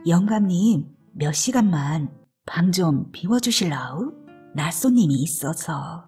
영감님, 몇 시간만 방 좀 비워주실라우? 낯손님이 있어서.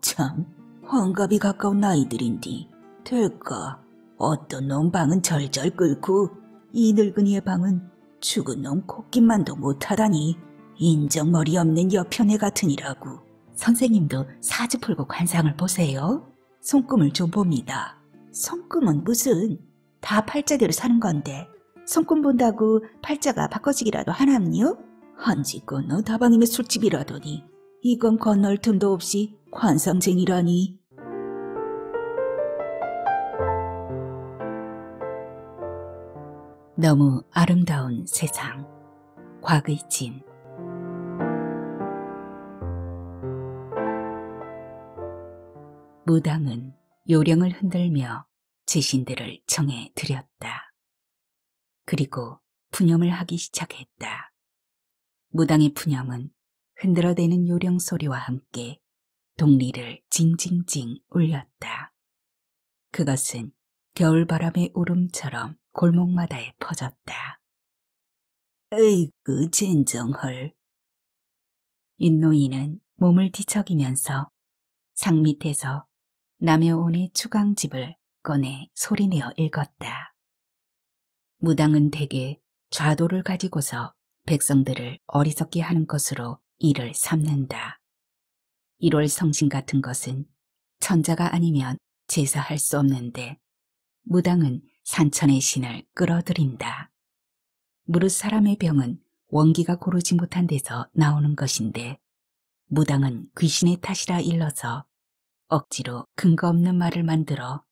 참, 환갑이 가까운 나이들인디 될까? 어떤 놈 방은 절절 끓고 이 늙은이의 방은 죽은 놈 콧김만도 못하다니 인정머리 없는 여편애 같으니라고. 선생님도 사주 풀고 관상을 보세요. 손금을 좀 봅니다. 손금은 무슨, 다 팔자대로 사는 건데 손금 본다고 팔자가 바꿔지기라도 하나요? 한지 건너 다방임의 술집이라더니 이건 건널 틈도 없이 관상쟁이라니. 너무 아름다운 세상. 곽의진. 무당은 요령을 흔들며 제신들을 청해 드렸다. 그리고 푸념을 하기 시작했다. 무당의 푸념은 흔들어대는 요령 소리와 함께 동리를 징징징 울렸다. 그것은 겨울바람의 울음처럼 골목마다에 퍼졌다. 에이그 젠정헐. 윤노인은 몸을 뒤척이면서 상 밑에서 남여온의 추강집을 꺼내 소리내어 읽었다. 무당은 대개 좌도를 가지고서 백성들을 어리석게 하는 것으로 이를 삼는다. 1월 성신 같은 것은 천자가 아니면 제사할 수 없는데 무당은 산천의 신을 끌어들인다. 무릇 사람의 병은 원기가 고르지 못한 데서 나오는 것인데 무당은 귀신의 탓이라 일러서 억지로 근거 없는 말을 만들어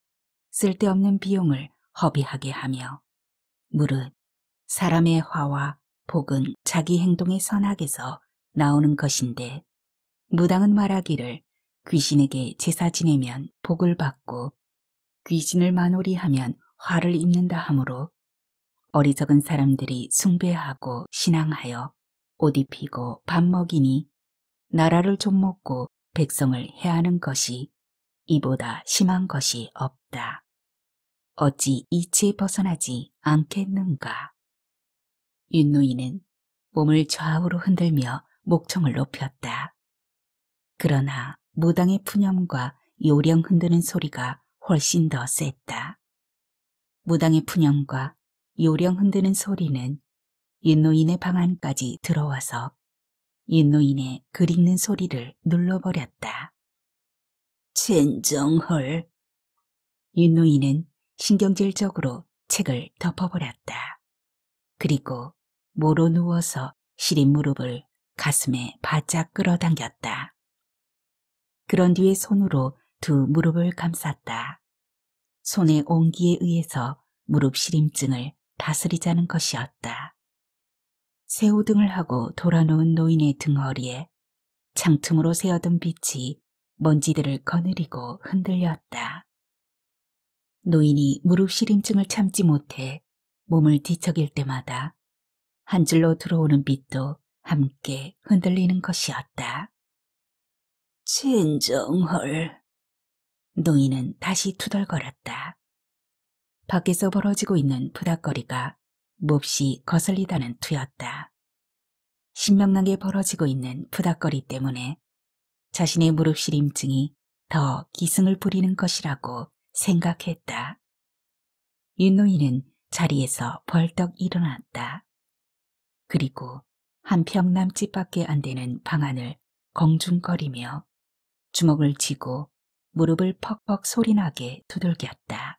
쓸데없는 비용을 허비하게 하며 무릇 사람의 화와 복은 자기 행동의 선악에서 나오는 것인데 무당은 말하기를 귀신에게 제사 지내면 복을 받고 귀신을 만홀히하면 화를 입는다 하므로 어리석은 사람들이 숭배하고 신앙하여 옷 입히고 밥 먹이니 나라를 좀 먹고 백성을 해하는 것이 이보다 심한 것이 없다. 어찌 이치에 벗어나지 않겠는가. 윤노인은 몸을 좌우로 흔들며 목청을 높였다. 그러나 무당의 푸념과 요령 흔드는 소리가 훨씬 더 셌다. 무당의 푸념과 요령 흔드는 소리는 윤노인의 방 안까지 들어와서 윤노인의 글 읽는 소리를 눌러버렸다. 젠정헐. 윤노인은 신경질적으로 책을 덮어버렸다. 그리고 모로 누워서 시린 무릎을 가슴에 바짝 끌어당겼다. 그런 뒤에 손으로 두 무릎을 감쌌다. 손의 온기에 의해서 무릎 시림증을 다스리자는 것이었다. 새우등을 하고 돌아놓은 노인의 등허리에 창틈으로 새어든 빛이 먼지들을 거느리고 흔들렸다. 노인이 무릎 시림증을 참지 못해 몸을 뒤척일 때마다 한 줄로 들어오는 빛도 함께 흔들리는 것이었다. 진정헐. 노인은 다시 투덜거렸다. 밖에서 벌어지고 있는 부닥거리가 몹시 거슬리다는 투였다. 신명나게 벌어지고 있는 부닥거리 때문에 자신의 무릎 시림증이 더 기승을 부리는 것이라고 생각했다. 윤노인은 자리에서 벌떡 일어났다. 그리고 한 평 남짓밖에 안 되는 방안을 공중거리며 주먹을 쥐고 무릎을 퍽퍽 소리나게 두들겼다.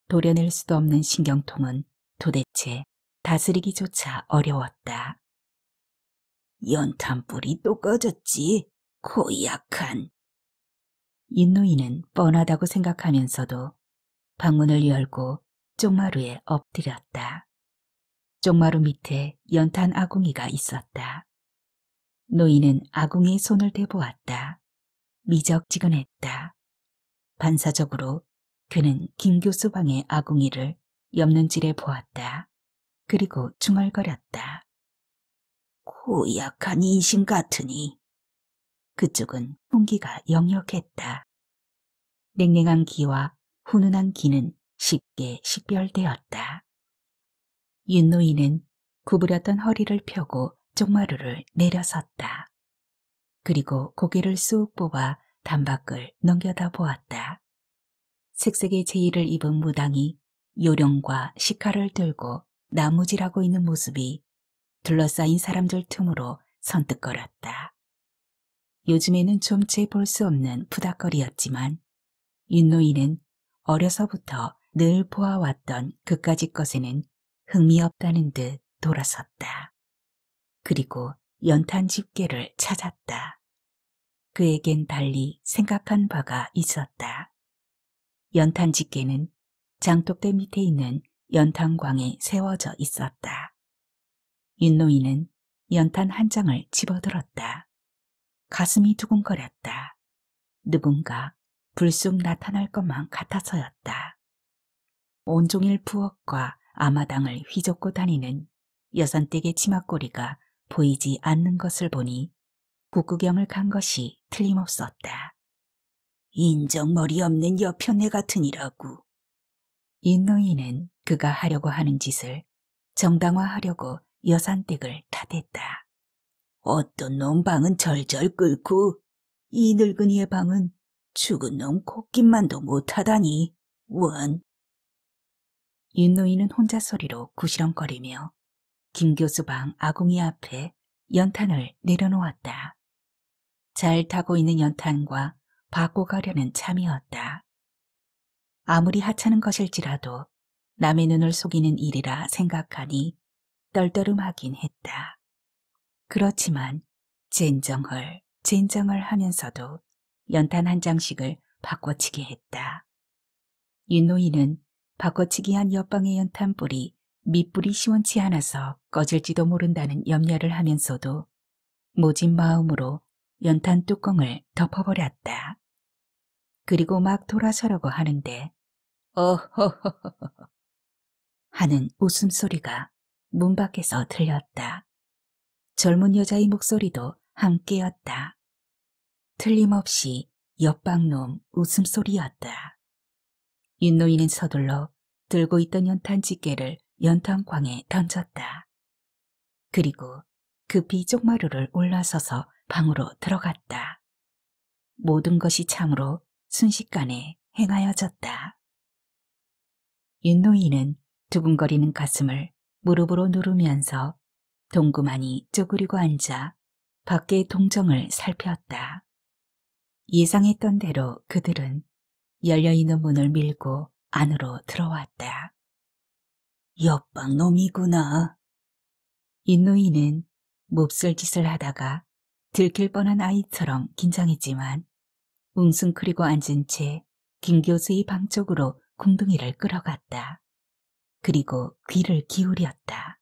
도려낼 수도 없는 신경통은 도대체 다스리기조차 어려웠다. 연탄불이 또 꺼졌지. 고약한. 윤노인은 뻔하다고 생각하면서도 방문을 열고 쪽마루에 엎드렸다. 쪽마루 밑에 연탄 아궁이가 있었다. 노인은 아궁이에 손을 대보았다. 미적지근했다. 반사적으로 그는 김 교수 방의 아궁이를 옆눈질해 보았다. 그리고 중얼거렸다. 고약한 인심 같으니. 그쪽은 풍기가 역력했다. 냉랭한 기와 훈훈한 기는 쉽게 식별되었다. 윤노인은 구부렸던 허리를 펴고 쪽마루를 내려섰다. 그리고 고개를 쑥 뽑아 단박을 넘겨다 보았다. 색색의 제의를 입은 무당이 요령과 식칼을 들고 나무질하고 있는 모습이 둘러싸인 사람들 틈으로 선뜻거렸다. 요즘에는 좀채 볼 수 없는 푸닥거리였지만 윤노인은 어려서부터 늘 보아왔던 그까짓 것에는 흥미 없다는 듯 돌아섰다. 그리고 연탄 집게를 찾았다. 그에겐 달리 생각한 바가 있었다. 연탄 집게는 장독대 밑에 있는 연탄광에 세워져 있었다. 윤노인은 연탄 한 장을 집어들었다. 가슴이 두근거렸다. 누군가 불쑥 나타날 것만 같아서였다. 온종일 부엌과 아마당을 휘젓고 다니는 여선댁의 치맛꼬리가 보이지 않는 것을 보니 국구경을 간 것이 틀림없었다. 인정머리 없는 여편네 같으니라고. 이 노인은 그가 하려고 하는 짓을 정당화하려고 여산댁을 탓했다. 어떤 놈 방은 절절 끓고 이 늙은이의 방은 죽은 놈 콧김만도 못하다니 원. 윤노인은 혼자 소리로 구시렁거리며 김 교수 방 아궁이 앞에 연탄을 내려놓았다. 잘 타고 있는 연탄과 받고 가려는 참이었다. 아무리 하찮은 것일지라도 남의 눈을 속이는 일이라 생각하니 떨떠름하긴 했다. 그렇지만 젠정을 하면서도 연탄 한 장씩을 바꿔치기 했다. 윤노인은 바꿔치기 한 옆방의 연탄불이 밑불이 시원치 않아서 꺼질지도 모른다는 염려를 하면서도 모진 마음으로 연탄 뚜껑을 덮어버렸다. 그리고 막 돌아서려고 하는데 어허허허 하는 웃음소리가 문 밖에서 들렸다. 젊은 여자의 목소리도 함께였다. 틀림없이 옆방놈 웃음소리였다. 윤노인은 서둘러 들고 있던 연탄 집게를 연탄광에 던졌다. 그리고 급히 쪽마루를 올라서서 방으로 들어갔다. 모든 것이 참으로 순식간에 행하여졌다. 윤노인은 두근거리는 가슴을 무릎으로 누르면서 동그만히 쪼그리고 앉아 밖의 동정을 살폈다. 예상했던 대로 그들은 열려있는 문을 밀고 안으로 들어왔다. 옆방 놈이구나. 윤노인은 몹쓸 짓을 하다가 들킬 뻔한 아이처럼 긴장했지만 웅숭크리고 앉은 채 김 교수의 방 쪽으로 궁둥이를 끌어갔다. 그리고 귀를 기울였다.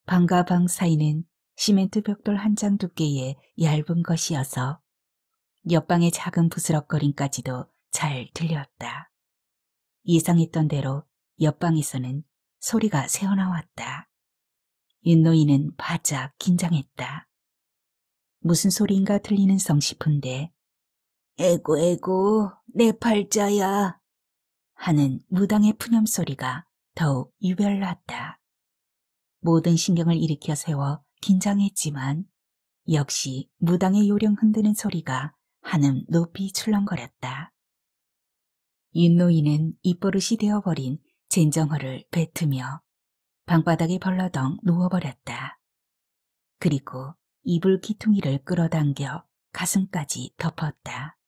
방과 방 사이는 시멘트 벽돌 한 장 두께의 얇은 것이어서 옆방의 작은 부스럭거림까지도 잘 들렸다. 예상했던 대로 옆방에서는 소리가 새어나왔다. 윤노인은 바짝 긴장했다. 무슨 소리인가 들리는 성 싶은데 에고 내 팔자야 하는 무당의 푸념소리가 더욱 유별났다. 모든 신경을 일으켜 세워 긴장했지만 역시 무당의 요령 흔드는 소리가 한음 높이 출렁거렸다. 윤노인은 입버릇이 되어버린 젠정허를 뱉으며 방바닥에 벌러덩 누워버렸다. 그리고 이불 기퉁이를 끌어당겨 가슴까지 덮었다.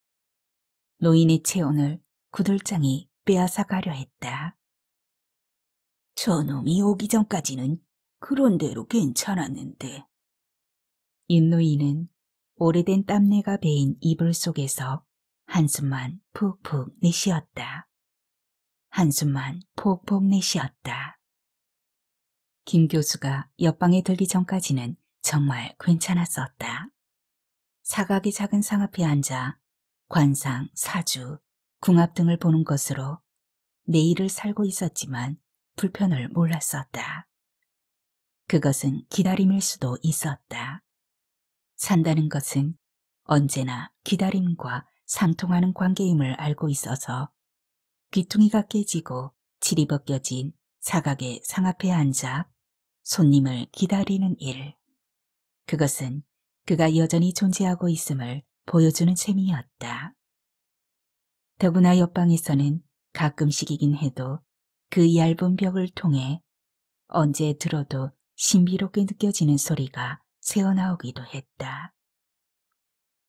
노인의 체온을 구들장이 빼앗아 가려 했다. 저놈이 오기 전까지는 그런 대로 괜찮았는데. 윤노인은 오래된 땀내가 배인 이불 속에서 한숨만 푹푹 내쉬었다. 한숨만 폭폭 내쉬었다. 김 교수가 옆방에 들기 전까지는 정말 괜찮았었다. 사각의 작은 상 앞에 앉아 관상, 사주, 궁합 등을 보는 것으로 내일을 살고 있었지만 불편을 몰랐었다. 그것은 기다림일 수도 있었다. 산다는 것은 언제나 기다림과 상통하는 관계임을 알고 있어서 귀퉁이가 깨지고 질이 벗겨진 사각의 상 앞에 앉아 손님을 기다리는 일. 그것은 그가 여전히 존재하고 있음을 보여주는 셈이었다. 더구나 옆방에서는 가끔씩이긴 해도 그 얇은 벽을 통해 언제 들어도 신비롭게 느껴지는 소리가 새어나오기도 했다.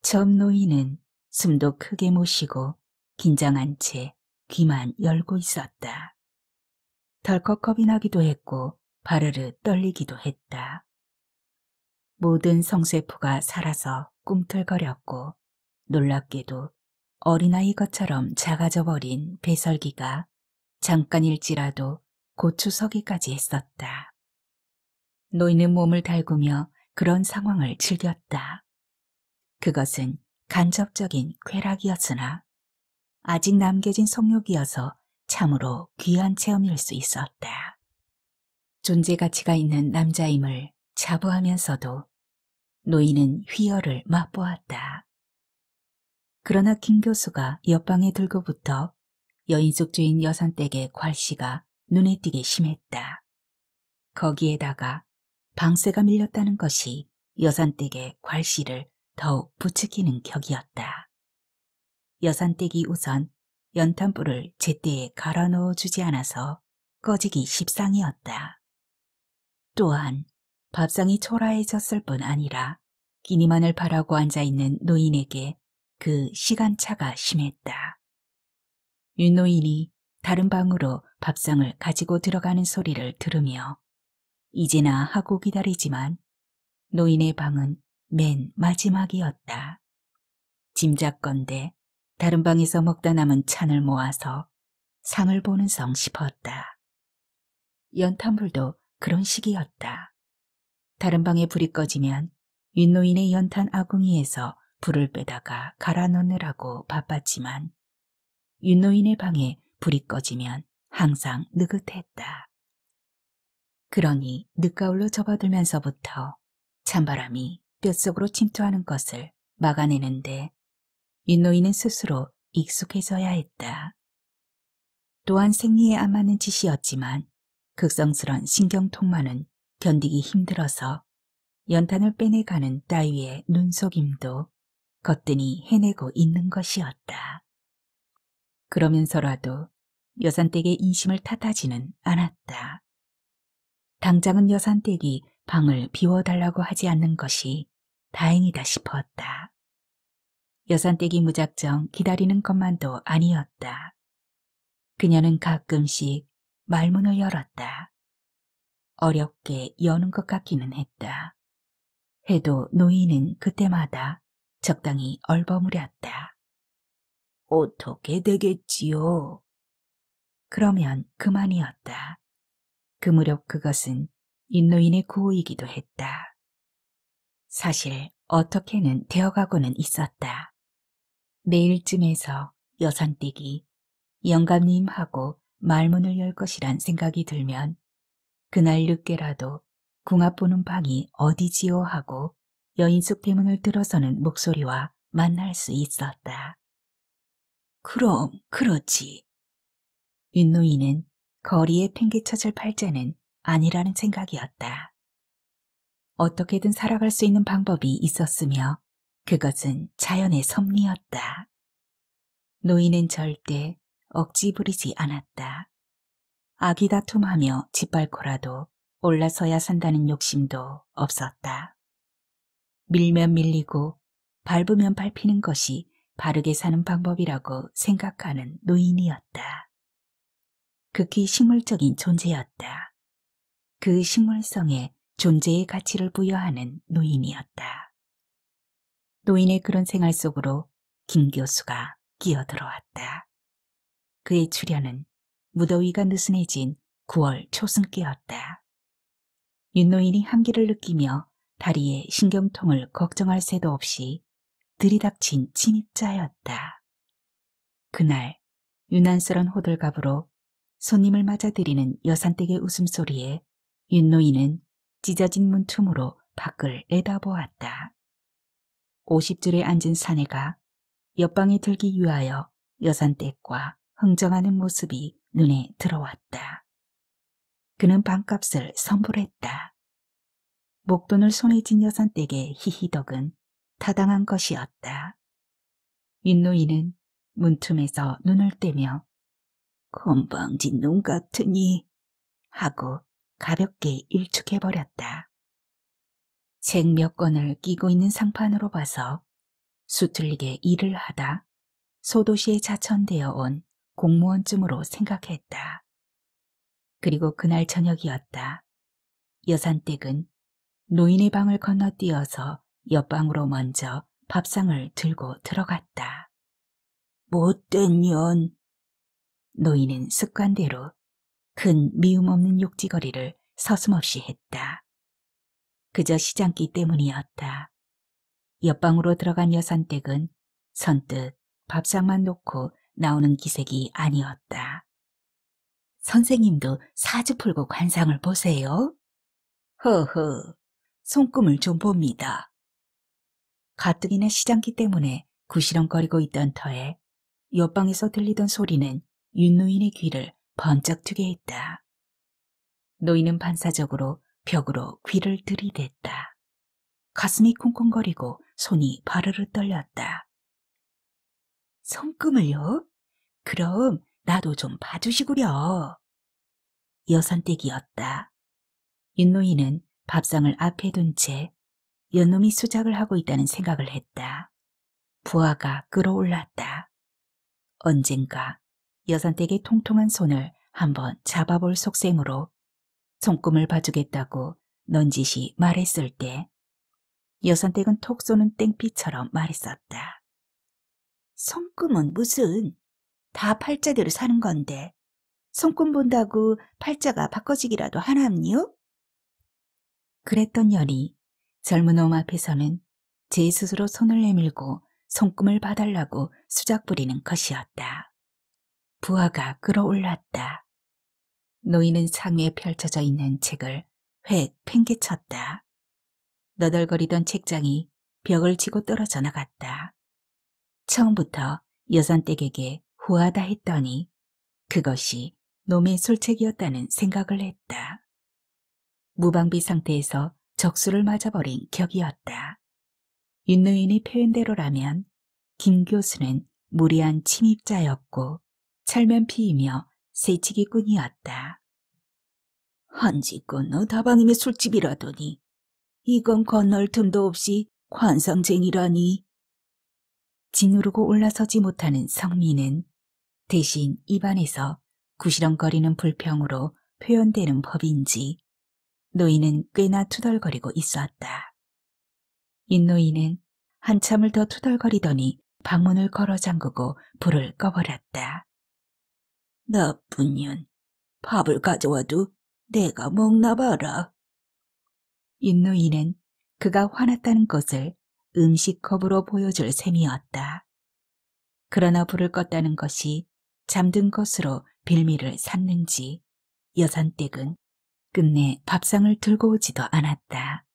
점 노인은 숨도 크게 못 쉬고 긴장한 채 귀만 열고 있었다. 덜컥 겁이 나기도 했고 바르르 떨리기도 했다. 모든 성세포가 살아서 꿈틀거렸고 놀랍게도 어린아이 것처럼 작아져 버린 배설기가 잠깐일지라도 고추서기까지 했었다. 노인은 몸을 달구며 그런 상황을 즐겼다. 그것은 간접적인 쾌락이었으나 아직 남겨진 성욕이어서 참으로 귀한 체험일 수 있었다. 존재 가치가 있는 남자임을 자부하면서도 노인은 휘열을 맛보았다. 그러나 김 교수가 옆방에 들고부터 여인숙주인 여산댁의 괄시가 눈에 띄게 심했다. 거기에다가 방세가 밀렸다는 것이 여산댁의 괄시를 더욱 부추기는 격이었다. 여산댁이 우선 연탄불을 제때에 갈아 넣어주지 않아서 꺼지기 십상이었다. 또한 밥상이 초라해졌을 뿐 아니라 끼니만을 바라고 앉아있는 노인에게 그 시간차가 심했다. 윤노인이 다른 방으로 밥상을 가지고 들어가는 소리를 들으며 이제나 하고 기다리지만 노인의 방은 맨 마지막이었다. 짐작건대 다른 방에서 먹다 남은 찬을 모아서 상을 보는 성 싶었다. 연탄불도 그런 식이었다. 다른 방에 불이 꺼지면 윤노인의 연탄 아궁이에서 불을 빼다가 갈아 넣느라고 바빴지만 윤노인의 방에 불이 꺼지면 항상 느긋했다. 그러니 늦가을로 접어들면서부터 찬바람이 뼛속으로 침투하는 것을 막아내는데 윤노인은 스스로 익숙해져야 했다. 또한 생리에 안 맞는 짓이었지만 극성스런 신경통만은 견디기 힘들어서 연탄을 빼내가는 따위의 눈속임도 거뜬히 해내고 있는 것이었다. 그러면서라도 여산댁의 인심을 탓하지는 않았다. 당장은 여산댁이 방을 비워달라고 하지 않는 것이 다행이다 싶었다. 여산댁이 무작정 기다리는 것만도 아니었다. 그녀는 가끔씩 말문을 열었다. 어렵게 여는 것 같기는 했다. 해도 노인은 그때마다 적당히 얼버무렸다. 어떻게 되겠지요? 그러면 그만이었다. 그 무렵 그것은 윤노인의 구호이기도 했다. 사실 어떻게는 되어가고는 있었다. 내일쯤에서 여산댁이 영감님하고 말문을 열 것이란 생각이 들면 그날 늦게라도 궁합 보는 방이 어디지요 하고 여인숙 대문을 들어서는 목소리와 만날 수 있었다. 그럼 그렇지. 윤노인은 거리에 팽개쳐질 팔자는 아니라는 생각이었다. 어떻게든 살아갈 수 있는 방법이 있었으며 그것은 자연의 섭리였다. 노인은 절대 억지 부리지 않았다. 아기다툼하며 짓밟고라도 올라서야 산다는 욕심도 없었다. 밀면 밀리고 밟으면 밟히는 것이 바르게 사는 방법이라고 생각하는 노인이었다. 극히 식물적인 존재였다. 그 식물성에 존재의 가치를 부여하는 노인이었다. 노인의 그런 생활 속으로 김 교수가 끼어들어왔다. 그의 출현은 무더위가 느슨해진 9월 초승기였다. 윤노인이 한기를 느끼며 다리에 신경통을 걱정할 새도 없이 들이닥친 침입자였다. 그날 유난스런 호들갑으로 손님을 맞아들이는 여산댁의 웃음소리에 윤노인은 찢어진 문틈으로 밖을 내다보았다. 50줄에 앉은 사내가 옆방에 들기 위하여 여산댁과 흥정하는 모습이 눈에 들어왔다. 그는 반값을 선불했다. 목돈을 손에 쥔 여산댁의 히히덕은 타당한 것이었다. 윤노인은 문틈에서 눈을 떼며 건방진 놈 같으니 하고 가볍게 일축해버렸다. 책 몇 권을 끼고 있는 상판으로 봐서 수틀리게 일을 하다 소도시에 자천되어 온 공무원쯤으로 생각했다. 그리고 그날 저녁이었다. 여산댁은 노인의 방을 건너뛰어서 옆방으로 먼저 밥상을 들고 들어갔다. 못된 년. 노인은 습관대로 큰 미움 없는 욕지거리를 서슴없이 했다. 그저 시장기 때문이었다. 옆방으로 들어간 여산댁은 선뜻 밥상만 놓고 나오는 기색이 아니었다. 선생님도 사주 풀고 관상을 보세요. 허허, 손금을 좀 봅니다. 가뜩이나 시장기 때문에 구시렁거리고 있던 터에 옆방에서 들리던 소리는 윤노인의 귀를 번쩍 트게 했다. 노인은 반사적으로 벽으로 귀를 들이댔다. 가슴이 쿵쿵거리고 손이 바르르 떨렸다. 손금을요? 그럼 나도 좀 봐주시구려. 여산댁이었다. 윤노인은 밥상을 앞에 둔 채 연놈이 수작을 하고 있다는 생각을 했다. 부하가 끌어올랐다. 언젠가 여산댁의 통통한 손을 한번 잡아볼 속셈으로 손금을 봐주겠다고 넌지시 말했을 때 여산댁은 톡 쏘는 땡피처럼 말했었다. 손금은 무슨, 다 팔자대로 사는 건데 손금 본다고 팔자가 바꿔지기라도 하남요? 그랬던 년이 젊은 놈 앞에서는 제 스스로 손을 내밀고 손금을 봐달라고 수작 부리는 것이었다. 부하가 끌어올랐다. 노인은 상위에 펼쳐져 있는 책을 획 팽개쳤다. 너덜거리던 책장이 벽을 치고 떨어져 나갔다. 처음부터 여산댁에게 후하다 했더니 그것이 놈의 술책이었다는 생각을 했다. 무방비 상태에서 적수를 맞아버린 격이었다. 윤노인의 표현대로라면 김 교수는 무리한 침입자였고 철면피이며 새치기꾼이었다. 한지 건너 다방임의 술집이라더니 이건 건널 틈도 없이 관상쟁이라니. 짓누르고 올라서지 못하는 성미는 대신 입안에서 구시렁거리는 불평으로 표현되는 법인지 노인은 꽤나 투덜거리고 있었다. 윤노인은 한참을 더 투덜거리더니 방문을 걸어 잠그고 불을 꺼버렸다. 나쁜 년, 밥을 가져와도 내가 먹나 봐라. 윤노인은 그가 화났다는 것을 음식컵으로 보여줄 셈이었다. 그러나 불을 껐다는 것이 잠든 것으로 빌미를 샀는지 여산댁은 끝내 밥상을 들고 오지도 않았다.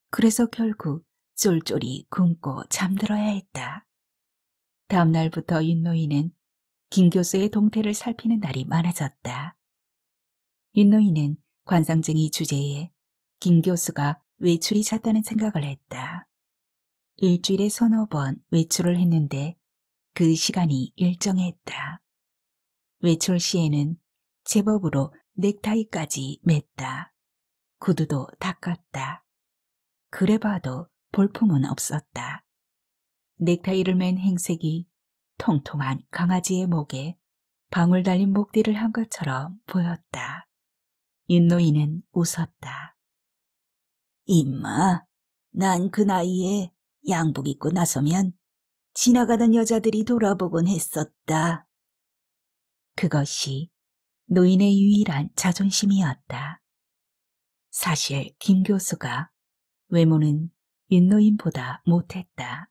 그래서 결국 쫄쫄이 굶고 잠들어야 했다. 다음 날부터 윤노인은 김 교수의 동태를 살피는 날이 많아졌다. 윤노인은 관상쟁이 주제에 김 교수가 외출이 잦다는 생각을 했다. 일주일에 서너 번 외출을 했는데 그 시간이 일정했다. 외출 시에는 제법으로 넥타이까지 맸다. 구두도 닦았다. 그래 봐도 볼품은 없었다. 넥타이를 맨 행색이 통통한 강아지의 목에 방울 달린 목띠를 한 것처럼 보였다. 윤노인은 웃었다. 임마, 난 그 나이에 양복 입고 나서면 지나가던 여자들이 돌아보곤 했었다. 그것이 노인의 유일한 자존심이었다. 사실 김 교수가 외모는 윤노인보다 못했다.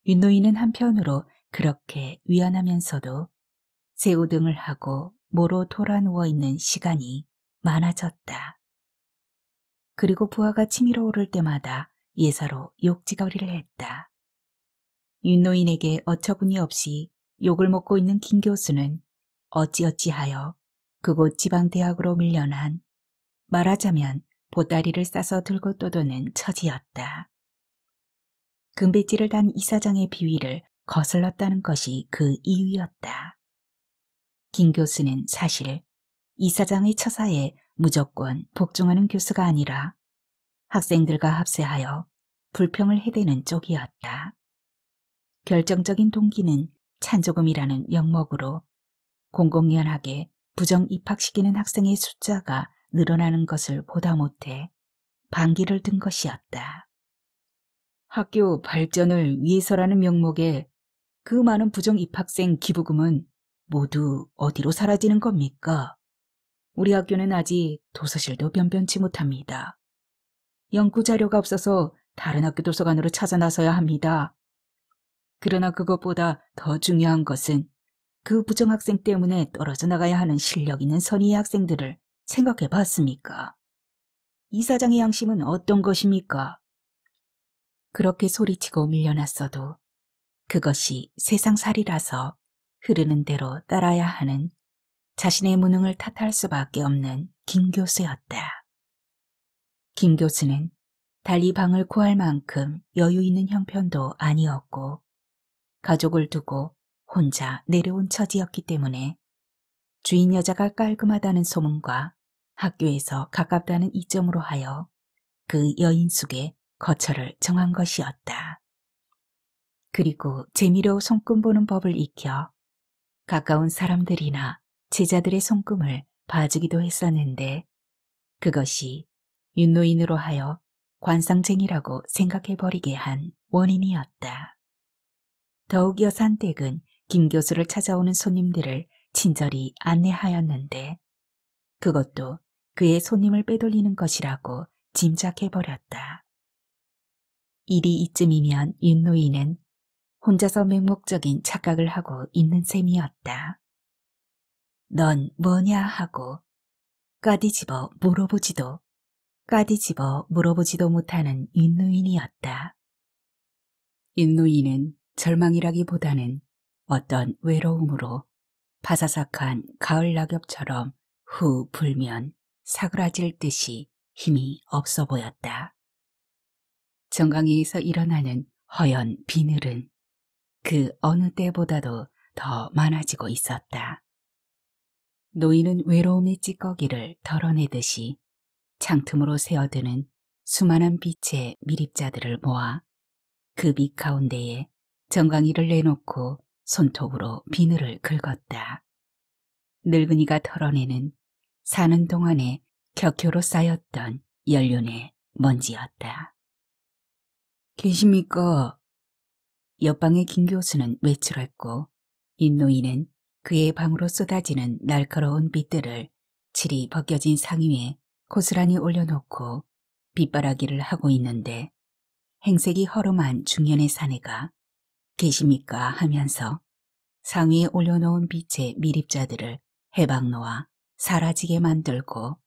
윤노인은 한편으로 그렇게 위안하면서도 새우등을 하고 모로 돌아 누워있는 시간이 많아졌다. 그리고 부하가 치밀어 오를 때마다 예사로 욕지거리를 했다. 윤노인에게 어처구니 없이 욕을 먹고 있는 김 교수는 어찌어찌하여 그곳 지방대학으로 밀려난, 말하자면 보따리를 싸서 들고 떠도는 처지였다. 금배지를 단 이사장의 비위를 거슬렀다는 것이 그 이유였다. 김 교수는 사실 이사장의 처사에 무조건 복종하는 교수가 아니라 학생들과 합세하여 불평을 해대는 쪽이었다. 결정적인 동기는 찬조금이라는 명목으로 공공연하게 부정 입학시키는 학생의 숫자가 늘어나는 것을 보다 못해 반기를 든 것이었다. 학교 발전을 위해서라는 명목에 그 많은 부정 입학생 기부금은 모두 어디로 사라지는 겁니까? 우리 학교는 아직 도서실도 변변치 못합니다. 연구자료가 없어서 다른 학교 도서관으로 찾아 나서야 합니다. 그러나 그것보다 더 중요한 것은 그 부정학생 때문에 떨어져 나가야 하는 실력 있는 선의의 학생들을 생각해 봤습니까? 이사장의 양심은 어떤 것입니까? 그렇게 소리치고 밀려났어도 그것이 세상살이라서 흐르는 대로 따라야 하는 자신의 무능을 탓할 수밖에 없는 김 교수였다. 김 교수는 달리 방을 구할 만큼 여유 있는 형편도 아니었고 가족을 두고 혼자 내려온 처지였기 때문에 주인 여자가 깔끔하다는 소문과 학교에서 가깝다는 이점으로 하여 그 여인숙의 거처를 정한 것이었다. 그리고 재미로 손금 보는 법을 익혀 가까운 사람들이나 제자들의 손금을 봐주기도 했었는데 그것이 윤노인으로 하여 관상쟁이라고 생각해버리게 한 원인이었다. 더욱 여산댁은 김 교수를 찾아오는 손님들을 친절히 안내하였는데 그것도 그의 손님을 빼돌리는 것이라고 짐작해버렸다. 일이 이쯤이면 윤노인은 혼자서 맹목적인 착각을 하고 있는 셈이었다. 넌 뭐냐 하고 까디집어 물어보지도 못하는 윤노인이었다. 윤노인은 절망이라기보다는 어떤 외로움으로 바사삭한 가을 낙엽처럼 후 불면 사그라질 듯이 힘이 없어 보였다. 정강이에서 일어나는 허연 비늘은 그 어느 때보다도 더 많아지고 있었다. 노인은 외로움의 찌꺼기를 덜어내듯이 창틈으로 새어드는 수많은 빛의 미립자들을 모아 그 빛 가운데에 정강이를 내놓고 손톱으로 비늘을 긁었다. 늙은이가 털어내는 사는 동안에 격효로 쌓였던 연륜의 먼지였다. 계십니까? 옆방의 김 교수는 외출했고 인노인은 그의 방으로 쏟아지는 날카로운 빛들을 칠이 벗겨진 상위 위에 고스란히 올려놓고 빗바라기를 하고 있는데 행색이 허름한 중년의 사내가 계십니까 하면서 상위에 올려놓은 빛의 미립자들을 해방 놓아 사라지게 만들고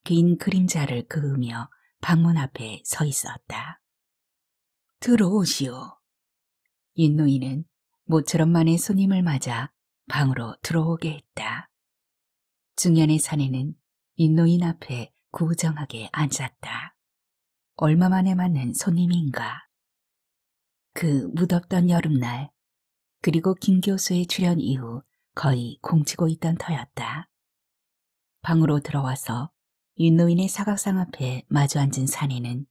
긴 그림자를 그으며 방문 앞에 서 있었다. 들어오시오. 윤노인은 모처럼 만의 손님을 맞아 방으로 들어오게 했다. 중년의 사내는 윤노인 앞에 구부정하게 앉았다. 얼마 만에 맞는 손님인가. 그 무덥던 여름날 그리고 김 교수의 출연 이후 거의 공치고 있던 터였다. 방으로 들어와서 윤노인의 사각상 앞에 마주 앉은 사내는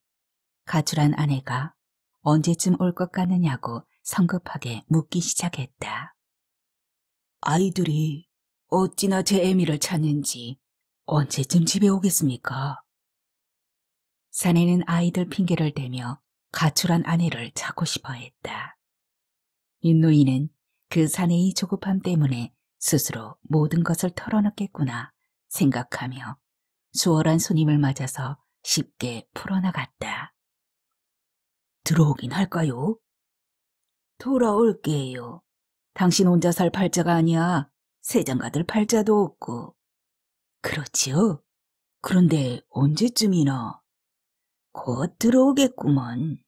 가출한 아내가 언제쯤 올 것 같느냐고 성급하게 묻기 시작했다. 아이들이 어찌나 제 애미를 찾는지 언제쯤 집에 오겠습니까? 사내는 아이들 핑계를 대며 가출한 아내를 찾고 싶어 했다. 윤노인은 그 사내의 조급함 때문에 스스로 모든 것을 털어놓겠구나 생각하며 수월한 손님을 맞아서 쉽게 풀어나갔다. 들어오긴 할까요? 돌아올게요. 당신 혼자 살 팔자가 아니야. 세장가들 팔자도 없고. 그렇지요? 그런데 언제쯤이나? 곧 들어오겠구먼.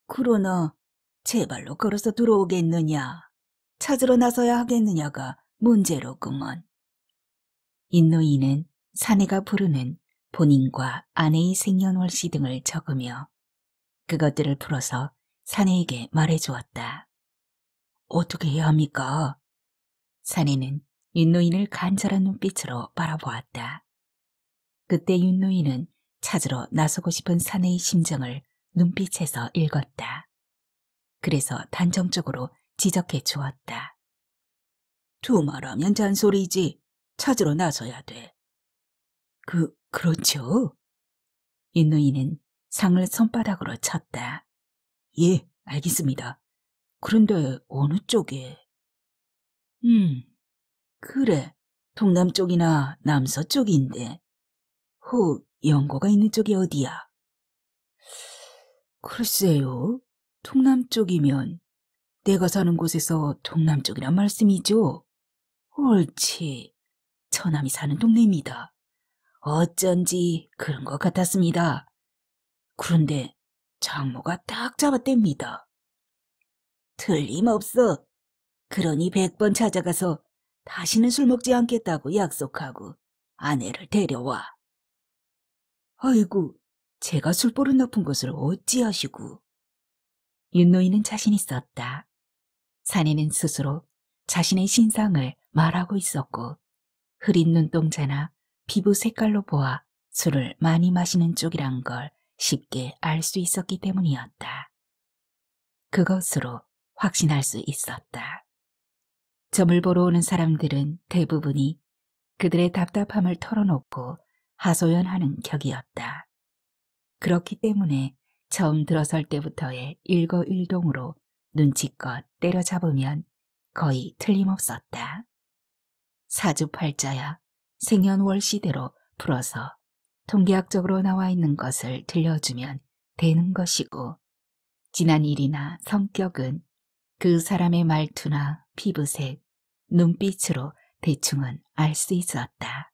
그러나 제발로 걸어서 들어오겠느냐? 찾으러 나서야 하겠느냐가 문제로구먼. 인노이는 사내가 부르는 본인과 아내의 생년월시 등을 적으며 그것들을 풀어서 사내에게 말해주었다. 어떻게 해야 합니까? 사내는 윤노인을 간절한 눈빛으로 바라보았다. 그때 윤노인은 찾으러 나서고 싶은 사내의 심정을 눈빛에서 읽었다. 그래서 단정적으로 지적해 주었다. 두말하면 잔소리지. 찾으러 나서야 돼. 그렇죠? 윤노인은 상을 손바닥으로 쳤다. 예, 알겠습니다. 그런데 어느 쪽에? 그래. 동남쪽이나 남서쪽인데. 연고가 있는 쪽이 어디야? 글쎄요. 동남쪽이면 내가 사는 곳에서 동남쪽이란 말씀이죠? 옳지. 처남이 사는 동네입니다. 어쩐지 그런 것 같았습니다. 그런데 장모가 딱 잡아댑니다. 틀림없어. 그러니 100번 찾아가서 다시는 술 먹지 않겠다고 약속하고 아내를 데려와. 아이고, 제가 술버릇 나쁜 것을 어찌하시고. 윤노인은 자신 있었다. 사내는 스스로 자신의 신상을 말하고 있었고 흐린 눈동자나 피부 색깔로 보아 술을 많이 마시는 쪽이란 걸 쉽게 알 수 있었기 때문이었다. 그것으로 확신할 수 있었다. 점을 보러 오는 사람들은 대부분이 그들의 답답함을 털어놓고 하소연하는 격이었다. 그렇기 때문에 처음 들어설 때부터의 일거일동으로 눈치껏 때려잡으면 거의 틀림없었다. 사주팔자야 생년월시대로 풀어서 통계학적으로 나와 있는 것을 들려주면 되는 것이고 지난 일이나 성격은 그 사람의 말투나 피부색, 눈빛으로 대충은 알 수 있었다.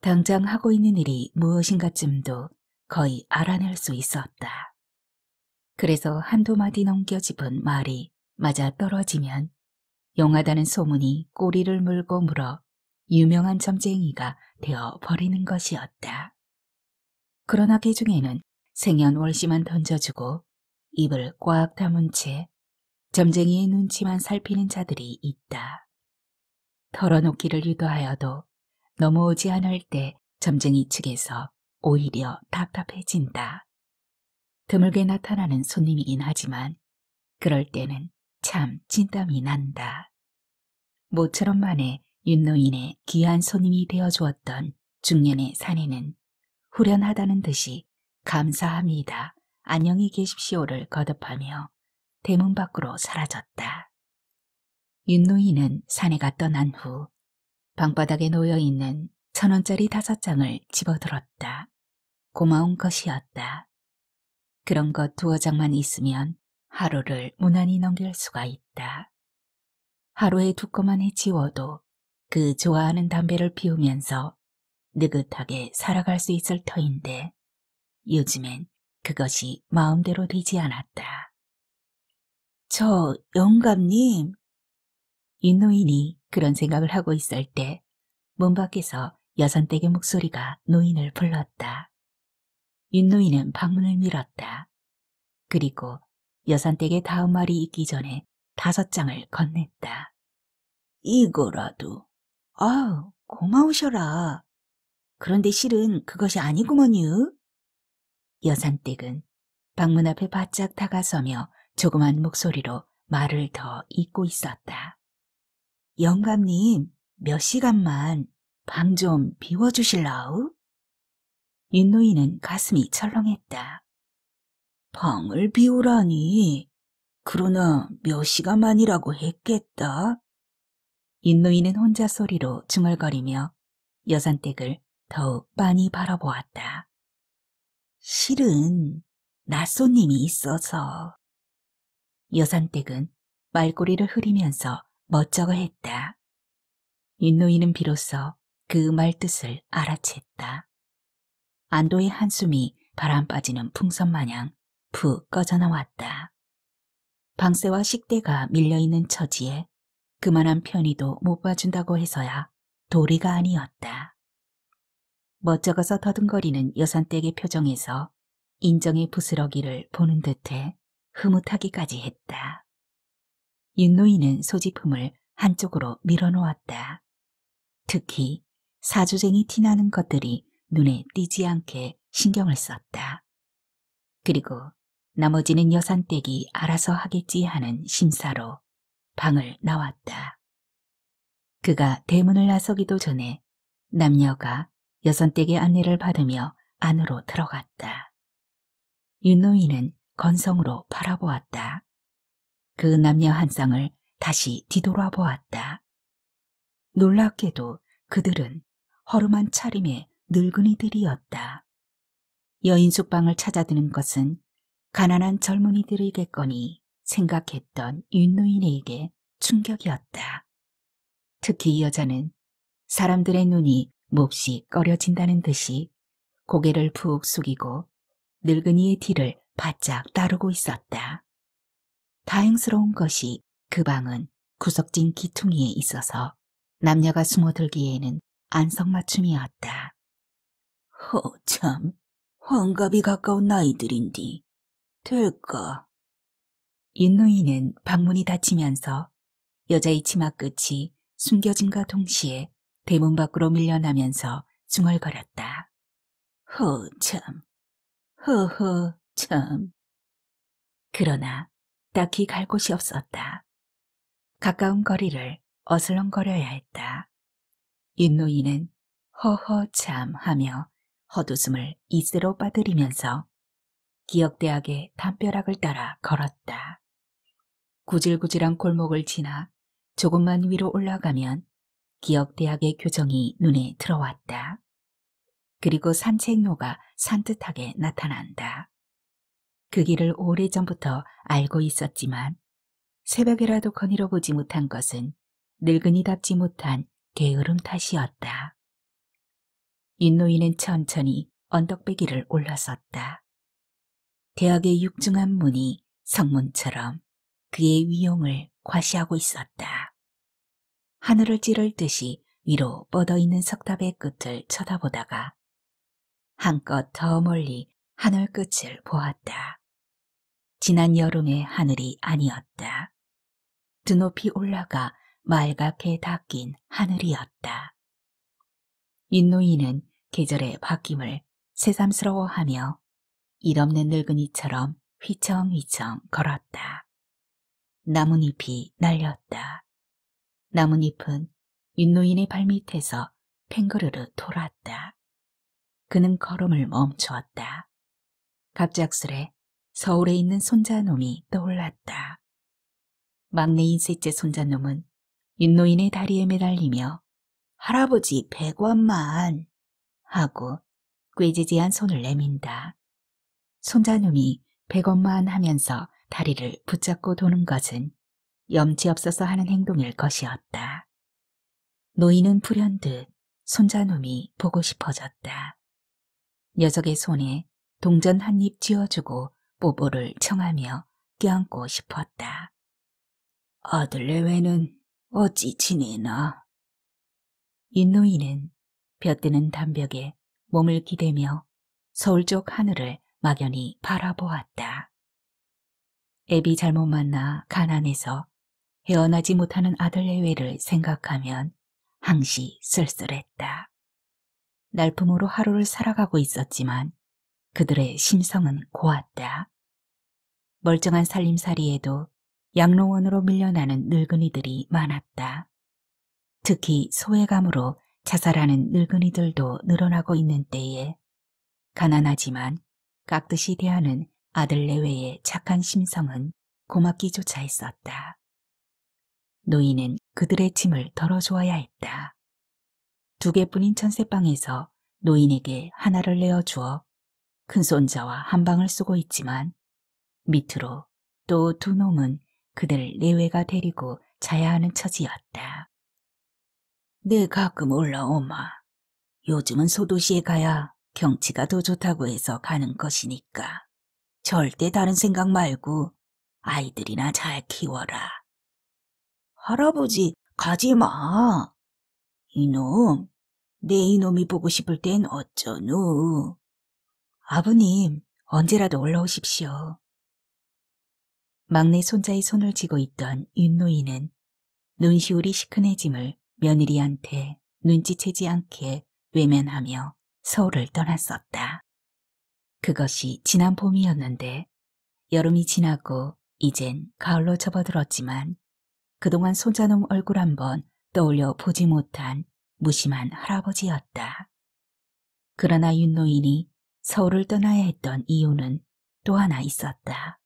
당장 하고 있는 일이 무엇인가쯤도 거의 알아낼 수 있었다. 그래서 한두 마디 넘겨짚은 말이 맞아 떨어지면 용하다는 소문이 꼬리를 물고 물어 유명한 점쟁이가 되어 버리는 것이었다. 그러나 그 중에는 생년월시만 던져주고 입을 꽉 다문 채 점쟁이의 눈치만 살피는 자들이 있다. 털어놓기를 유도하여도 넘어오지 않을 때 점쟁이 측에서 오히려 답답해진다. 드물게 나타나는 손님이긴 하지만 그럴 때는 참 진땀이 난다. 모처럼 만에 윤노인의 귀한 손님이 되어주었던 중년의 사내는 후련하다는 듯이 감사합니다. 안녕히 계십시오를 거듭하며 대문 밖으로 사라졌다. 윤노인은 사내가 떠난 후 방바닥에 놓여있는 1,000원짜리 5장을 집어들었다. 고마운 것이었다. 그런 것 2장만 있으면 하루를 무난히 넘길 수가 있다. 하루에 2건만 해치워도 그 좋아하는 담배를 피우면서 느긋하게 살아갈 수 있을 터인데 요즘엔 그것이 마음대로 되지 않았다. 저 영감님. 윤노인이 그런 생각을 하고 있을 때 문 밖에서 여선댁의 목소리가 노인을 불렀다. 윤노인은 방문을 밀었다. 그리고 여선댁의 다음 말이 있기 전에 5장을 건넸다. 이거라도. 아우, 고마우셔라. 그런데 실은 그것이 아니구먼요. 여산댁은 방문 앞에 바짝 다가서며 조그만 목소리로 말을 더 잇고 있었다. 영감님, 몇 시간만 방 좀 비워주실라우? 윤노인은 가슴이 철렁했다. 방을 비우라니. 그러나 몇 시간만이라고 했겠다. 윤노인은 혼자 소리로 중얼거리며 여산댁을 더욱 빤히 바라보았다. 실은 낯손님이 있어서. 여산댁은 말꼬리를 흐리면서 멋쩍어 했다. 윤노인은 비로소 그 말뜻을 알아챘다. 안도의 한숨이 바람 빠지는 풍선 마냥 푹 꺼져나왔다. 방세와 식대가 밀려있는 처지에 그만한 편의도 못 봐준다고 해서야 도리가 아니었다. 멋쩍어서 더듬거리는 여선댁의 표정에서 인정의 부스러기를 보는 듯해 흐뭇하기까지 했다. 윤노인은 소지품을 한쪽으로 밀어놓았다. 특히 사주쟁이 티나는 것들이 눈에 띄지 않게 신경을 썼다. 그리고 나머지는 여산댁이 알아서 하겠지 하는 심사로 방을 나왔다. 그가 대문을 나서기도 전에 남녀가 여선댁의 안내를 받으며 안으로 들어갔다. 윤노인은 건성으로 바라보았다. 그 남녀 한 쌍을 다시 뒤돌아보았다. 놀랍게도 그들은 허름한 차림의 늙은이들이었다. 여인숙방을 찾아드는 것은 가난한 젊은이들이겠거니 생각했던 윤노인에게 충격이었다. 특히 이 여자는 사람들의 눈이 몹시 꺼려진다는 듯이 고개를 푹 숙이고 늙은이의 뒤를 바짝 따르고 있었다. 다행스러운 것이 그 방은 구석진 기퉁이에 있어서 남녀가 숨어들기에는 안성맞춤이었다. 참, 환갑이 가까운 나이들인디 될까? 윤노인은 방문이 닫히면서 여자의 치마 끝이 숨겨짐과 동시에 대문 밖으로 밀려나면서 중얼거렸다. 참, 참. 그러나 딱히 갈 곳이 없었다. 가까운 거리를 어슬렁거려야 했다. 윤노인은 참 하며 헛웃음을 이스로 빠뜨리면서 기역대학의 담벼락을 따라 걸었다. 구질구질한 골목을 지나 조금만 위로 올라가면 기역대학의 교정이 눈에 들어왔다. 그리고 산책로가 산뜻하게 나타난다. 그 길을 오래전부터 알고 있었지만 새벽에라도 거닐어 보지 못한 것은 늙은이답지 못한 게으름 탓이었다. 윤노인은 천천히 언덕배기를 올라섰다. 대학의 육중한 문이 성문처럼 그의 위용을 과시하고 있었다. 하늘을 찌를 듯이 위로 뻗어있는 석탑의 끝을 쳐다보다가 한껏 더 멀리 하늘 끝을 보았다. 지난 여름의 하늘이 아니었다. 드높이 올라가 말갛게 닦인 하늘이었다. 윤노인은 계절의 바뀜을 새삼스러워하며 일 없는 늙은이처럼 휘청휘청 걸었다. 나뭇잎이 날렸다. 나뭇잎은 윤노인의 발밑에서 팽그르르 돌았다. 그는 걸음을 멈추었다. 갑작스레 서울에 있는 손자놈이 떠올랐다. 막내인 셋째 손자놈은 윤노인의 다리에 매달리며 할아버지 100원만 하고 꾀지지한 손을 내민다. 손자놈이 100원만 하면서 다리를 붙잡고 도는 것은 염치 없어서 하는 행동일 것이었다. 노인은 불현듯 손자놈이 보고 싶어졌다. 녀석의 손에 동전 한 입 쥐어주고 뽀뽀를 청하며 껴안고 싶었다. 아들 내외는 어찌 지내나? 윤노인은 벼뜨는 담벽에 몸을 기대며 서울 쪽 하늘을 막연히 바라보았다. 애비 잘못 만나 가난해서 헤어나지 못하는 아들 내외를 생각하면 항시 쓸쓸했다. 날품으로 하루를 살아가고 있었지만 그들의 심성은 고왔다. 멀쩡한 살림살이에도 양로원으로 밀려나는 늙은이들이 많았다. 특히 소외감으로 자살하는 늙은이들도 늘어나고 있는 때에 가난하지만 깍듯이 대하는 아들 내외의 착한 심성은 고맙기조차 했었다. 노인은 그들의 짐을 덜어주어야 했다. 2개뿐인 천세방에서 노인에게 하나를 내어주어 큰손자와 한 방을 쓰고 있지만 밑으로 또 2놈은 그들 내외가 데리고 자야 하는 처지였다. 네 가끔 올라오마. 요즘은 소도시에 가야 경치가 더 좋다고 해서 가는 것이니까 절대 다른 생각 말고 아이들이나 잘 키워라. 할아버지 가지 마. 이놈, 내 이놈이 보고 싶을 땐 어쩌누. 아버님, 언제라도 올라오십시오. 막내 손자의 손을 쥐고 있던 윤노인은 눈시울이 시큰해짐을 며느리한테 눈치채지 않게 외면하며 서울을 떠났었다. 그것이 지난 봄이었는데 여름이 지나고 이젠 가을로 접어들었지만 그동안 손자놈 얼굴 한번 떠올려 보지 못한 무심한 할아버지였다. 그러나 윤노인이 서울을 떠나야 했던 이유는 또 하나 있었다.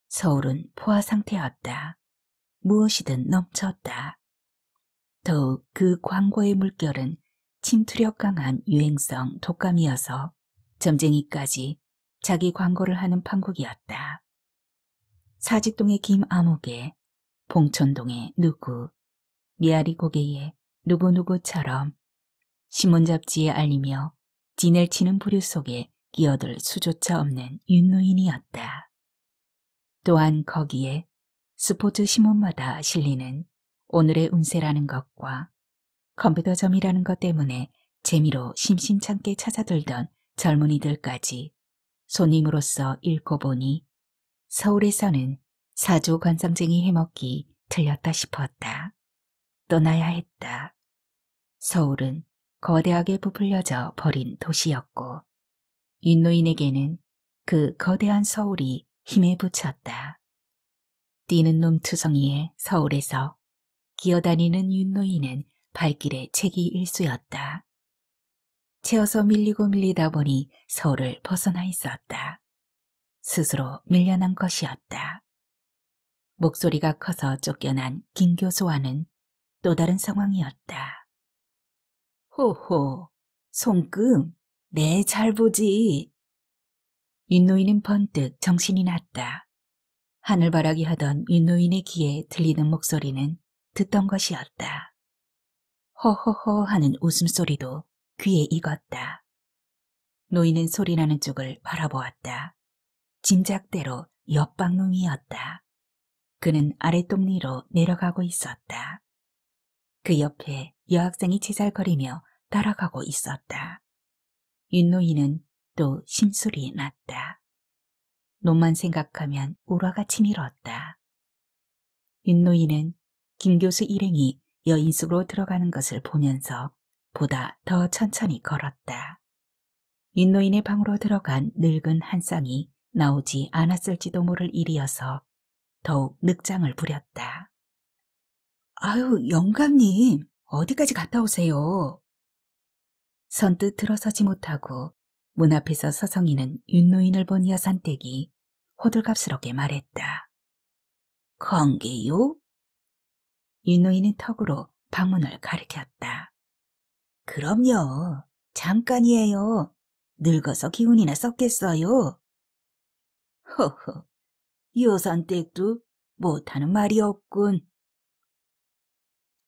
서울은 포화 상태였다. 무엇이든 넘쳤다. 더욱 그 광고의 물결은 침투력 강한 유행성 독감이어서 점쟁이까지 자기 광고를 하는 판국이었다. 사직동의 김아무개, 봉천동의 누구, 미아리 고개의 누구누구처럼 신문 잡지에 알리며 진을 치는 부류 속에 끼어들 수조차 없는 윤노인이었다. 또한 거기에 스포츠 신문마다 실리는 오늘의 운세라는 것과 컴퓨터점이라는 것 때문에 재미로 심심찮게 찾아들던 젊은이들까지 손님으로서 읽고 보니 서울에서는 사주 관상쟁이 해먹기 틀렸다 싶었다. 떠나야 했다. 서울은 거대하게 부풀려져 버린 도시였고 윤노인에게는 그 거대한 서울이 힘에 부쳤다. 뛰는 놈 투성이의 서울에서 기어다니는 윤노인은 발길의 책이 일수였다. 채어서 밀리고 밀리다 보니 서울을 벗어나 있었다. 스스로 밀려난 것이었다. 목소리가 커서 쫓겨난 김 교수와는 또 다른 상황이었다. 호호, 손금, 내 잘 보지. 윤노인은 번뜩 정신이 났다. 하늘바라기 하던 윤노인의 귀에 들리는 목소리는 듣던 것이었다. 허허허 하는 웃음소리도 귀에 익었다. 노인은 소리나는 쪽을 바라보았다. 짐작대로 옆방놈이었다. 그는 아랫동리로 내려가고 있었다. 그 옆에 여학생이 치잘거리며 따라가고 있었다. 윤노인은 또 심술이 났다. 놈만 생각하면 우라가 치밀었다. 윤노인은 김 교수 일행이 여인숙으로 들어가는 것을 보면서 보다 더 천천히 걸었다. 윤노인의 방으로 들어간 늙은 한 쌍이 나오지 않았을지도 모를 일이어서 더욱 늑장을 부렸다. 아유, 영감님, 어디까지 갔다 오세요? 선뜻 들어서지 못하고 문 앞에서 서성이는 윤노인을 본 여산댁이 호들갑스럽게 말했다. 건게요? 윤노인은 턱으로 방문을 가리켰다. 그럼요. 잠깐이에요. 늙어서 기운이나 썼겠어요. 허허, 여산댁도 못하는 말이 없군.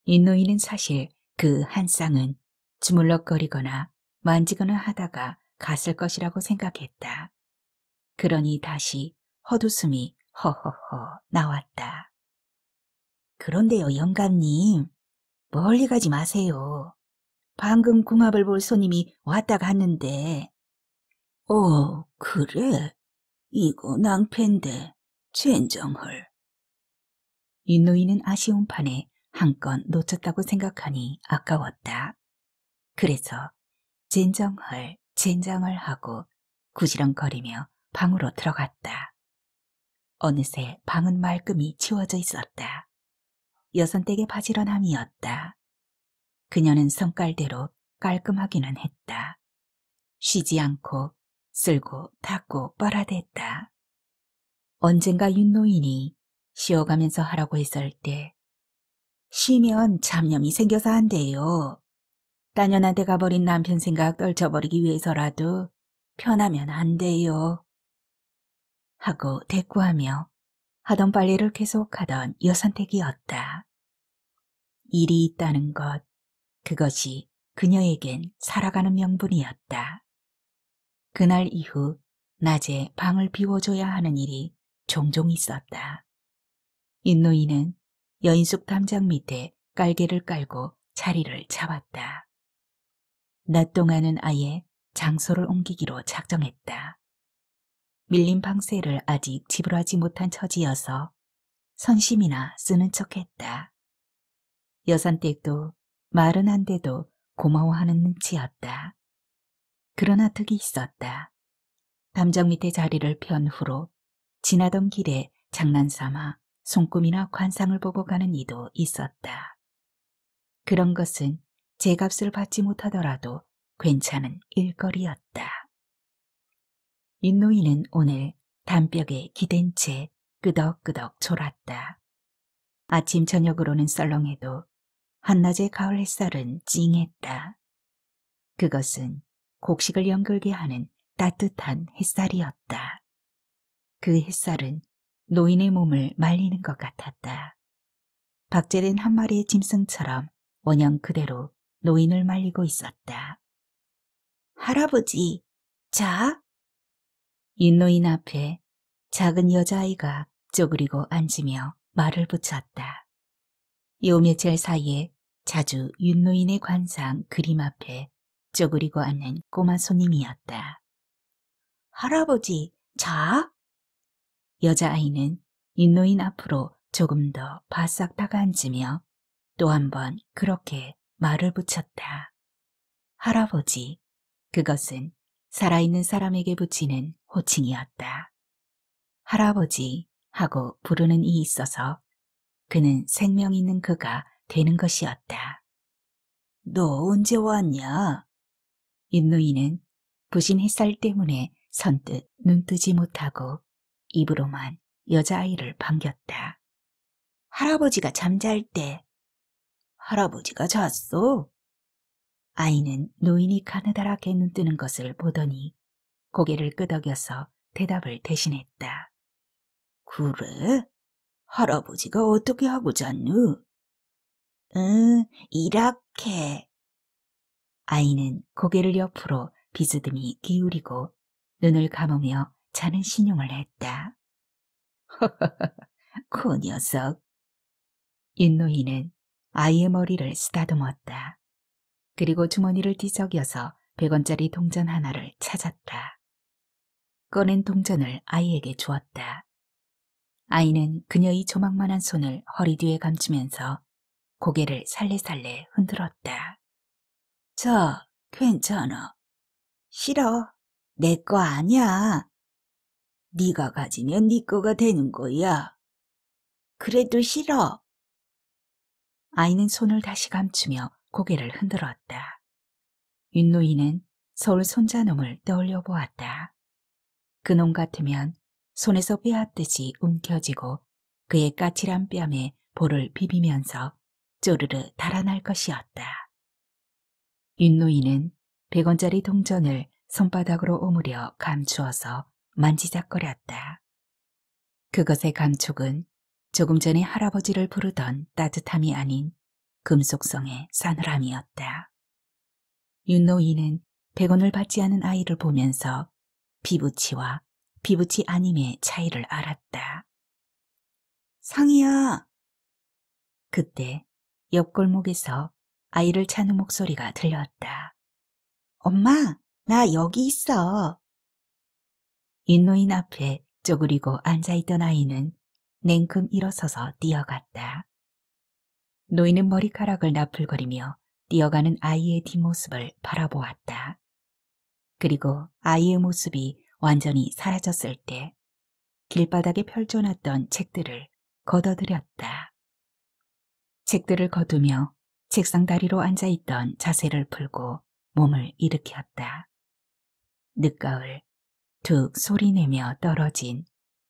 윤노인은 사실 그 한 쌍은 주물럭거리거나 만지거나 하다가 갔을 것이라고 생각했다. 그러니 다시 헛웃음이 허허허 나왔다. 그런데요, 영감님, 멀리 가지 마세요. 방금 궁합을 볼 손님이 왔다 갔는데. 그래? 이거 낭패인데, 젠정헐. 윤노인은 아쉬운 판에 한 건 놓쳤다고 생각하니 아까웠다. 그래서 젠정헐 하고 구시렁거리며 방으로 들어갔다. 어느새 방은 말끔히 치워져 있었다. 여선댁의 바지런함이었다. 그녀는 성깔대로 깔끔하기는 했다. 쉬지 않고 쓸고 닦고 빨아댔다. 언젠가 윤노인이 쉬어가면서 하라고 했을 때 쉬면 잡념이 생겨서 안 돼요. 따년한테 가버린 남편 생각 떨쳐버리기 위해서라도 편하면 안 돼요. 하고 대꾸하며 하던 빨래를 계속하던 여선택이었다. 일이 있다는 것, 그것이 그녀에겐 살아가는 명분이었다. 그날 이후 낮에 방을 비워줘야 하는 일이 종종 있었다. 윤노인은 여인숙 담장 밑에 깔개를 깔고 자리를 잡았다. 낮 동안은 아예 장소를 옮기기로 작정했다. 밀린 방세를 아직 지불하지 못한 처지여서 선심이나 쓰는 척했다. 여산댁도 말은 안 돼도 고마워하는 눈치였다. 그러나 득이 있었다. 담장 밑에 자리를 편 후로 지나던 길에 장난삼아 손금이나 관상을 보고 가는 이도 있었다. 그런 것은 제값을 받지 못하더라도 괜찮은 일거리였다. 윤노인은 오늘 담벽에 기댄 채 끄덕끄덕 졸았다. 아침 저녁으로는 썰렁해도 한낮의 가을 햇살은 찡했다. 그것은 곡식을 연글게 하는 따뜻한 햇살이었다. 그 햇살은 노인의 몸을 말리는 것 같았다. 박제된 한 마리의 짐승처럼 원형 그대로 노인을 말리고 있었다. 할아버지, 자? 윤노인 앞에 작은 여자아이가 쪼그리고 앉으며 말을 붙였다. 요 며칠 사이에 자주 윤노인의 관상 그림 앞에 쪼그리고 앉는 꼬마 손님이었다. 할아버지, 자? 여자아이는 윤노인 앞으로 조금 더 바싹 다가앉으며 또 한 번 그렇게 말을 붙였다. 할아버지, 그것은 살아있는 사람에게 붙이는 호칭이었다. 할아버지 하고 부르는 이 있어서 그는 생명 있는 그가 되는 것이었다. 너 언제 왔냐? 윤노인은 부신 햇살 때문에 선뜻 눈뜨지 못하고 입으로만 여자아이를 반겼다. 할아버지가 잠잘 때. 할아버지가 잤어? 아이는 노인이 가느다랗게 눈뜨는 것을 보더니 고개를 끄덕여서 대답을 대신했다. 그래? 할아버지가 어떻게 하고 잤누? 이렇게. 아이는 고개를 옆으로 비스듬히 기울이고 눈을 감으며 자는 신용을 했다. 그 녀석. 윤노인은 아이의 머리를 쓰다듬었다. 그리고 주머니를 뒤적여서 100원짜리 동전 하나를 찾았다. 꺼낸 동전을 아이에게 주었다. 아이는 그녀의 조망만한 손을 허리 뒤에 감추면서 고개를 살래살래 흔들었다. 자, 괜찮아. 싫어. 내 거 아니야. 네가 가지면 네 거가 되는 거야. 그래도 싫어. 아이는 손을 다시 감추며 고개를 흔들었다. 윤노인은 서울 손자놈을 떠올려 보았다. 그놈 같으면 손에서 빼앗듯이 움켜쥐고 그의 까칠한 뺨에 볼을 비비면서 쪼르르 달아날 것이었다. 윤노인은 100원짜리 동전을 손바닥으로 오므려 감추어서 만지작거렸다. 그것의 감촉은 조금 전에 할아버지를 부르던 따뜻함이 아닌 금속성의 싸늘함이었다. 윤노인은 100원을 받지 않은 아이를 보면서 피부치와 피부치 아님의 차이를 알았다. 상이야. 그때 옆 골목에서 아이를 차는 목소리가 들렸다. 엄마, 나 여기 있어. 윤노인 앞에 쪼그리고 앉아있던 아이는 냉큼 일어서서 뛰어갔다. 노인은 머리카락을 나풀거리며 뛰어가는 아이의 뒷모습을 바라보았다. 그리고 아이의 모습이 완전히 사라졌을 때 길바닥에 펼쳐놨던 책들을 걷어들였다. 책들을 거두며 책상 다리로 앉아있던 자세를 풀고 몸을 일으켰다. 늦가을 툭 소리내며 떨어진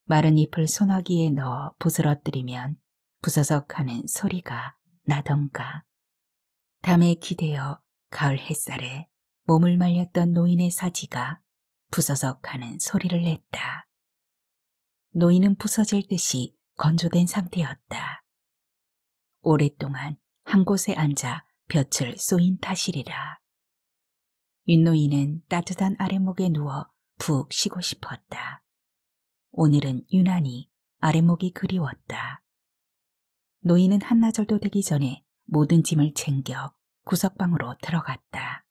마른 잎을 소나기에 넣어 부스러뜨리면 부서석하는 소리가 나던가. 담에 기대어 가을 햇살에 몸을 말렸던 노인의 사지가 부서석하는 소리를 냈다. 노인은 부서질 듯이 건조된 상태였다. 오랫동안 한 곳에 앉아 볕을 쏘인 탓이리라. 윤노인은 따뜻한 아랫목에 누워 푹 쉬고 싶었다. 오늘은 유난히 아랫목이 그리웠다. 노인은 한나절도 되기 전에 모든 짐을 챙겨 구석방으로 들어갔다.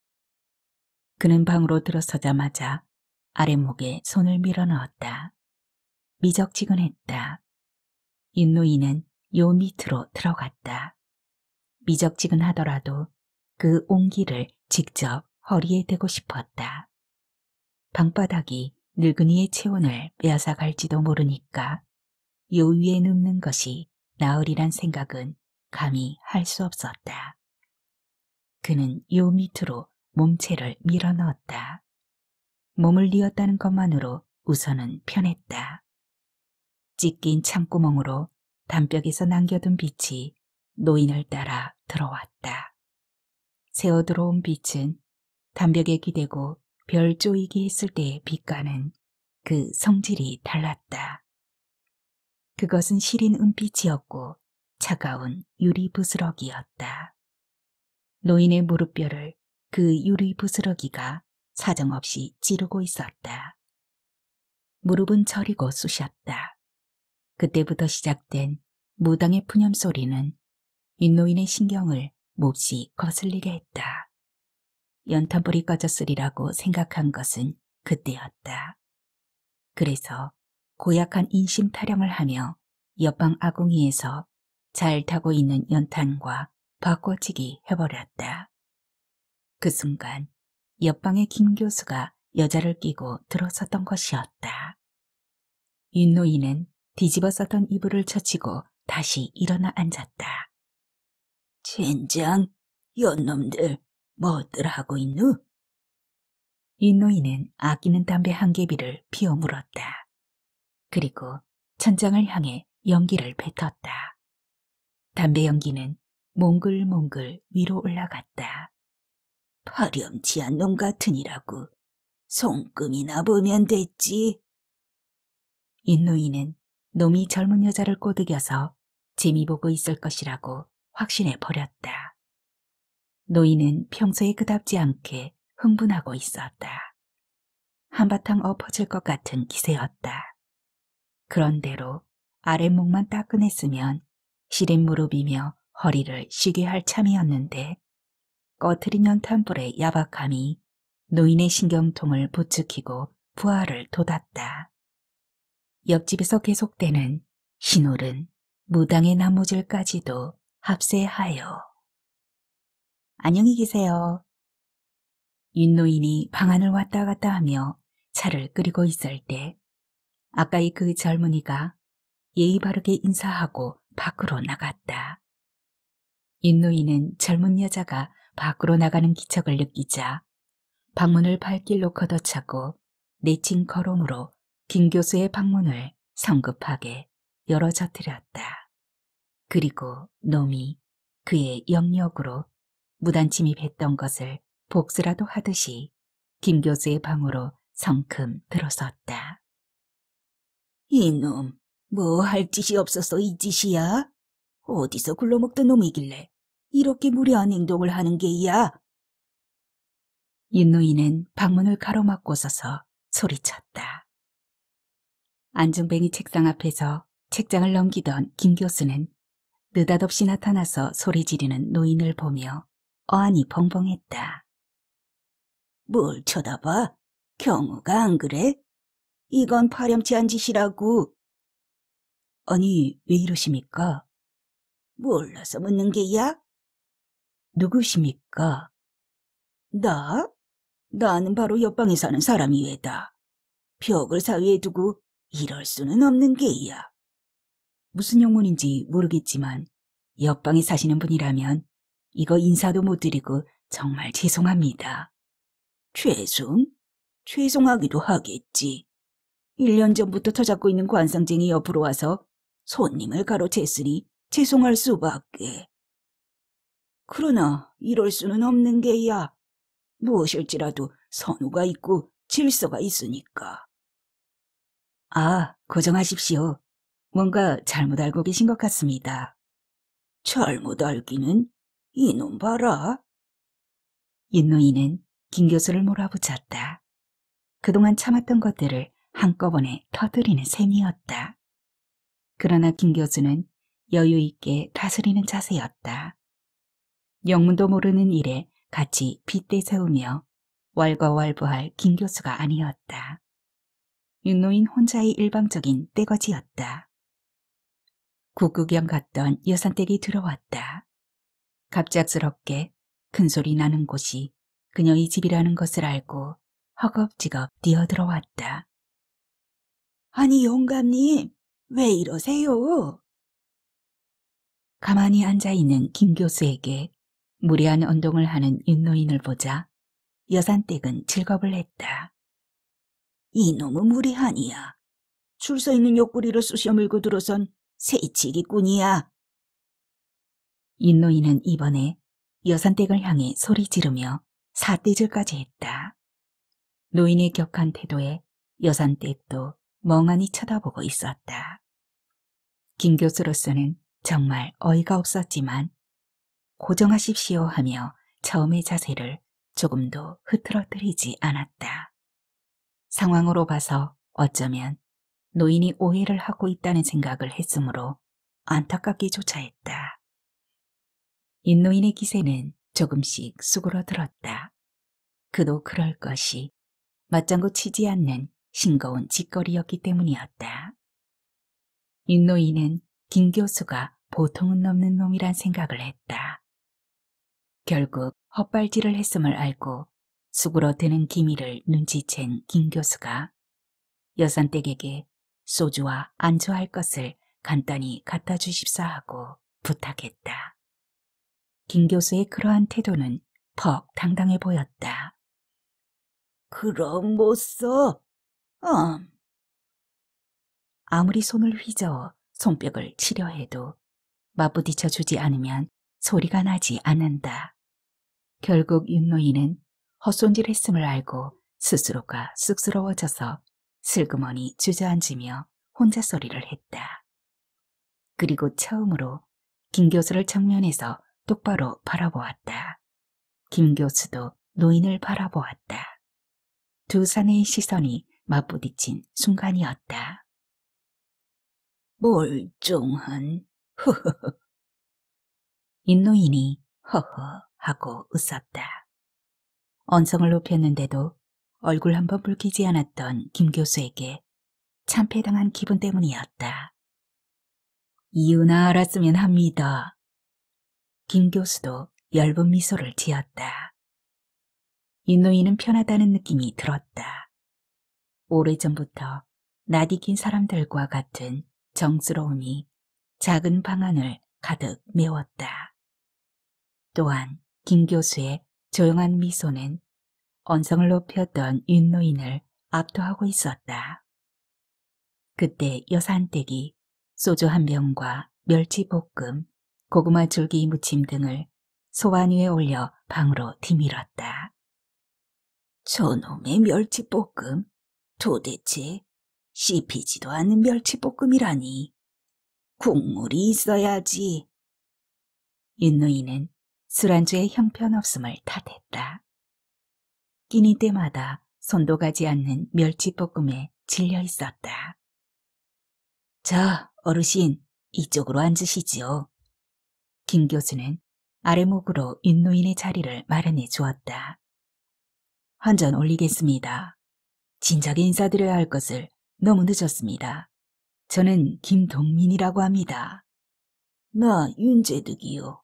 그는 방으로 들어서자마자 아랫목에 손을 밀어 넣었다. 미적지근했다. 윤노인은 요 밑으로 들어갔다. 미적지근하더라도 그 온기를 직접 허리에 대고 싶었다. 방바닥이 늙은이의 체온을 빼앗아 갈지도 모르니까 요 위에 눕는 것이 나으리란 생각은 감히 할 수 없었다. 그는 요 밑으로 몸체를 밀어 넣었다. 몸을 뉘었다는 것만으로 우선은 편했다. 찢긴 창구멍으로 담벽에서 남겨둔 빛이 노인을 따라 들어왔다. 새어 들어온 빛은 담벽에 기대고 별 쪼이기 했을 때의 빛과는 그 성질이 달랐다. 그것은 시린 은빛이었고 차가운 유리 부스러기였다. 노인의 무릎뼈를 그 유리 부스러기가 사정없이 찌르고 있었다. 무릎은 저리고 쑤셨다. 그때부터 시작된 무당의 푸념 소리는 윤노인의 신경을 몹시 거슬리게 했다. 연탄불이 꺼졌으리라고 생각한 것은 그때였다. 그래서 고약한 인심 타령을 하며 옆방 아궁이에서 잘 타고 있는 연탄과 바꿔치기 해버렸다. 그 순간 옆방의 김 교수가 여자를 끼고 들어섰던 것이었다. 윤노인은 뒤집어 썼던 이불을 젖히고 다시 일어나 앉았다. 젠장, 연놈들 뭐들 하고 있누? 윤노인은 아끼는 담배 한 개비를 피워 물었다. 그리고 천장을 향해 연기를 뱉었다. 담배 연기는 몽글몽글 위로 올라갔다. 파렴치한 놈 같으니라고 손금이나 보면 됐지. 윤노인은 놈이 젊은 여자를 꼬드겨서 재미 보고 있을 것이라고 확신해 버렸다. 노인은 평소에 그답지 않게 흥분하고 있었다. 한바탕 엎어질 것 같은 기세였다. 그런대로 아랫목만 따끈했으면 시린 무릎이며 허리를 쉬게 할 참이었는데 꺼트린 연탄불의 야박함이 노인의 신경통을 부추기고 부하를 돋았다. 옆집에서 계속되는 신호른 무당의 나무질까지도 합세하여. 안녕히 계세요. 윤노인이 방 안을 왔다 갔다 하며 차를 끓이고 있을 때 아까의 그 젊은이가 예의 바르게 인사하고 밖으로 나갔다. 윤노인은 젊은 여자가 밖으로 나가는 기척을 느끼자 방문을 발길로 걷어차고 내친 걸음으로 김 교수의 방문을 성급하게 열어 젖들였다. 그리고 놈이 그의 영역으로 무단 침입했던 것을 복수라도 하듯이 김 교수의 방으로 성큼 들어섰다. 이놈, 뭐 할 짓이 없어서 이 짓이야? 어디서 굴러먹던 놈이길래 이렇게 무례한 행동을 하는 게야? 윤노인은 방문을 가로막고 서서 소리쳤다. 안중뱅이 책상 앞에서 책장을 넘기던 김 교수는 느닷없이 나타나서 소리 지르는 노인을 보며 어안이 벙벙했다. 뭘 쳐다봐? 경우가 안 그래? 이건 파렴치한 짓이라고. 아니, 왜 이러십니까? 몰라서 묻는 게야? 누구십니까? 나? 나는 바로 옆방에 사는 사람이 왜다. 벽을 사이에 두고 이럴 수는 없는 게야. 무슨 영문인지 모르겠지만 옆방에 사시는 분이라면 이거 인사도 못 드리고 정말 죄송합니다. 죄송? 죄송하기도 하겠지. 1년 전부터 터잡고 있는 관상쟁이 옆으로 와서 손님을 가로챘으니 죄송할 수밖에. 그러나 이럴 수는 없는 게야. 무엇일지라도 선우가 있고 질서가 있으니까. 아, 고정하십시오. 뭔가 잘못 알고 계신 것 같습니다. 잘못 알기는 이놈 봐라. 윤노인은 김 교수를 몰아붙였다. 그동안 참았던 것들을 한꺼번에 터뜨리는 셈이었다. 그러나 김 교수는 여유 있게 다스리는 자세였다. 영문도 모르는 일에 같이 빗대 세우며 왈가왈부할 김 교수가 아니었다. 윤노인 혼자의 일방적인 떼거지였다. 국구경 갔던 여산댁이 들어왔다. 갑작스럽게 큰소리 나는 곳이 그녀의 집이라는 것을 알고 허겁지겁 뛰어들어왔다. 아니 영감님, 왜 이러세요? 가만히 앉아있는 김 교수에게 무례한 언동을 하는 윤노인을 보자 여산댁은 즐겁을 했다. 이놈은 무례하니야. 줄 서 있는 옆구리를 쑤셔 물고 들어선 새치기꾼이야. 윤노인은 이번에 여산댁을 향해 소리 지르며 사태질까지 했다. 노인의 격한 태도에 여산댁도 멍하니 쳐다보고 있었다. 김 교수로서는 정말 어이가 없었지만 고정하십시오 하며 처음의 자세를 조금도 흐트러뜨리지 않았다. 상황으로 봐서 어쩌면 노인이 오해를 하고 있다는 생각을 했으므로 안타깝기조차 했다. 인노인의 기세는 조금씩 수그러들었다. 그도 그럴 것이 맞장구 치지 않는 싱거운 짓거리였기 때문이었다. 인노인은 김 교수가 보통은 넘는 놈이란 생각을 했다. 결국 헛발질을 했음을 알고 수그러드는 기미를 눈치챈 김 교수가 여산댁에게 소주와 안주할 것을 간단히 갖다 주십사 하고 부탁했다. 김 교수의 그러한 태도는 퍽 당당해 보였다. 그럼 못 써. 아무리 손을 휘저어 손뼉을 치려 해도 맞부딪혀 주지 않으면 소리가 나지 않는다. 결국 윤노인은 헛손질했음을 알고 스스로가 쑥스러워져서 슬그머니 주저앉으며 혼자 소리를 했다. 그리고 처음으로 김 교수를 정면에서 똑바로 바라보았다. 김 교수도 노인을 바라보았다. 두 사내의 시선이 맞부딪힌 순간이었다. 멀쩡한 허허허. 인노인이 허허 하고 웃었다. 언성을 높였는데도 얼굴 한번 붉히지 않았던 김 교수에게 참패당한 기분 때문이었다. 이유나 알았으면 합니다. 김 교수도 엷은 미소를 지었다. 인노인은 편하다는 느낌이 들었다. 오래전부터 낯익힌 사람들과 같은 정스러움이 작은 방 안을 가득 메웠다. 또한 김 교수의 조용한 미소는 언성을 높였던 윤노인을 압도하고 있었다. 그때 여산댁이 소주 한 병과 멸치볶음, 고구마 줄기 무침 등을 소반 위에 올려 방으로 디밀었다. 저놈의 멸치볶음, 도대체 씹히지도 않는 멸치볶음이라니. 국물이 있어야지. 윤노인은 술안주의 형편없음을 탓했다. 끼니 때마다 손도 가지 않는 멸치볶음에 질려 있었다. 자, 어르신, 이쪽으로 앉으시지요. 김 교수는 아래목으로 윤노인의 자리를 마련해 주었다. 한 잔 올리겠습니다. 진작에 인사드려야 할 것을 너무 늦었습니다. 저는 김동민이라고 합니다. 나 윤재득이요.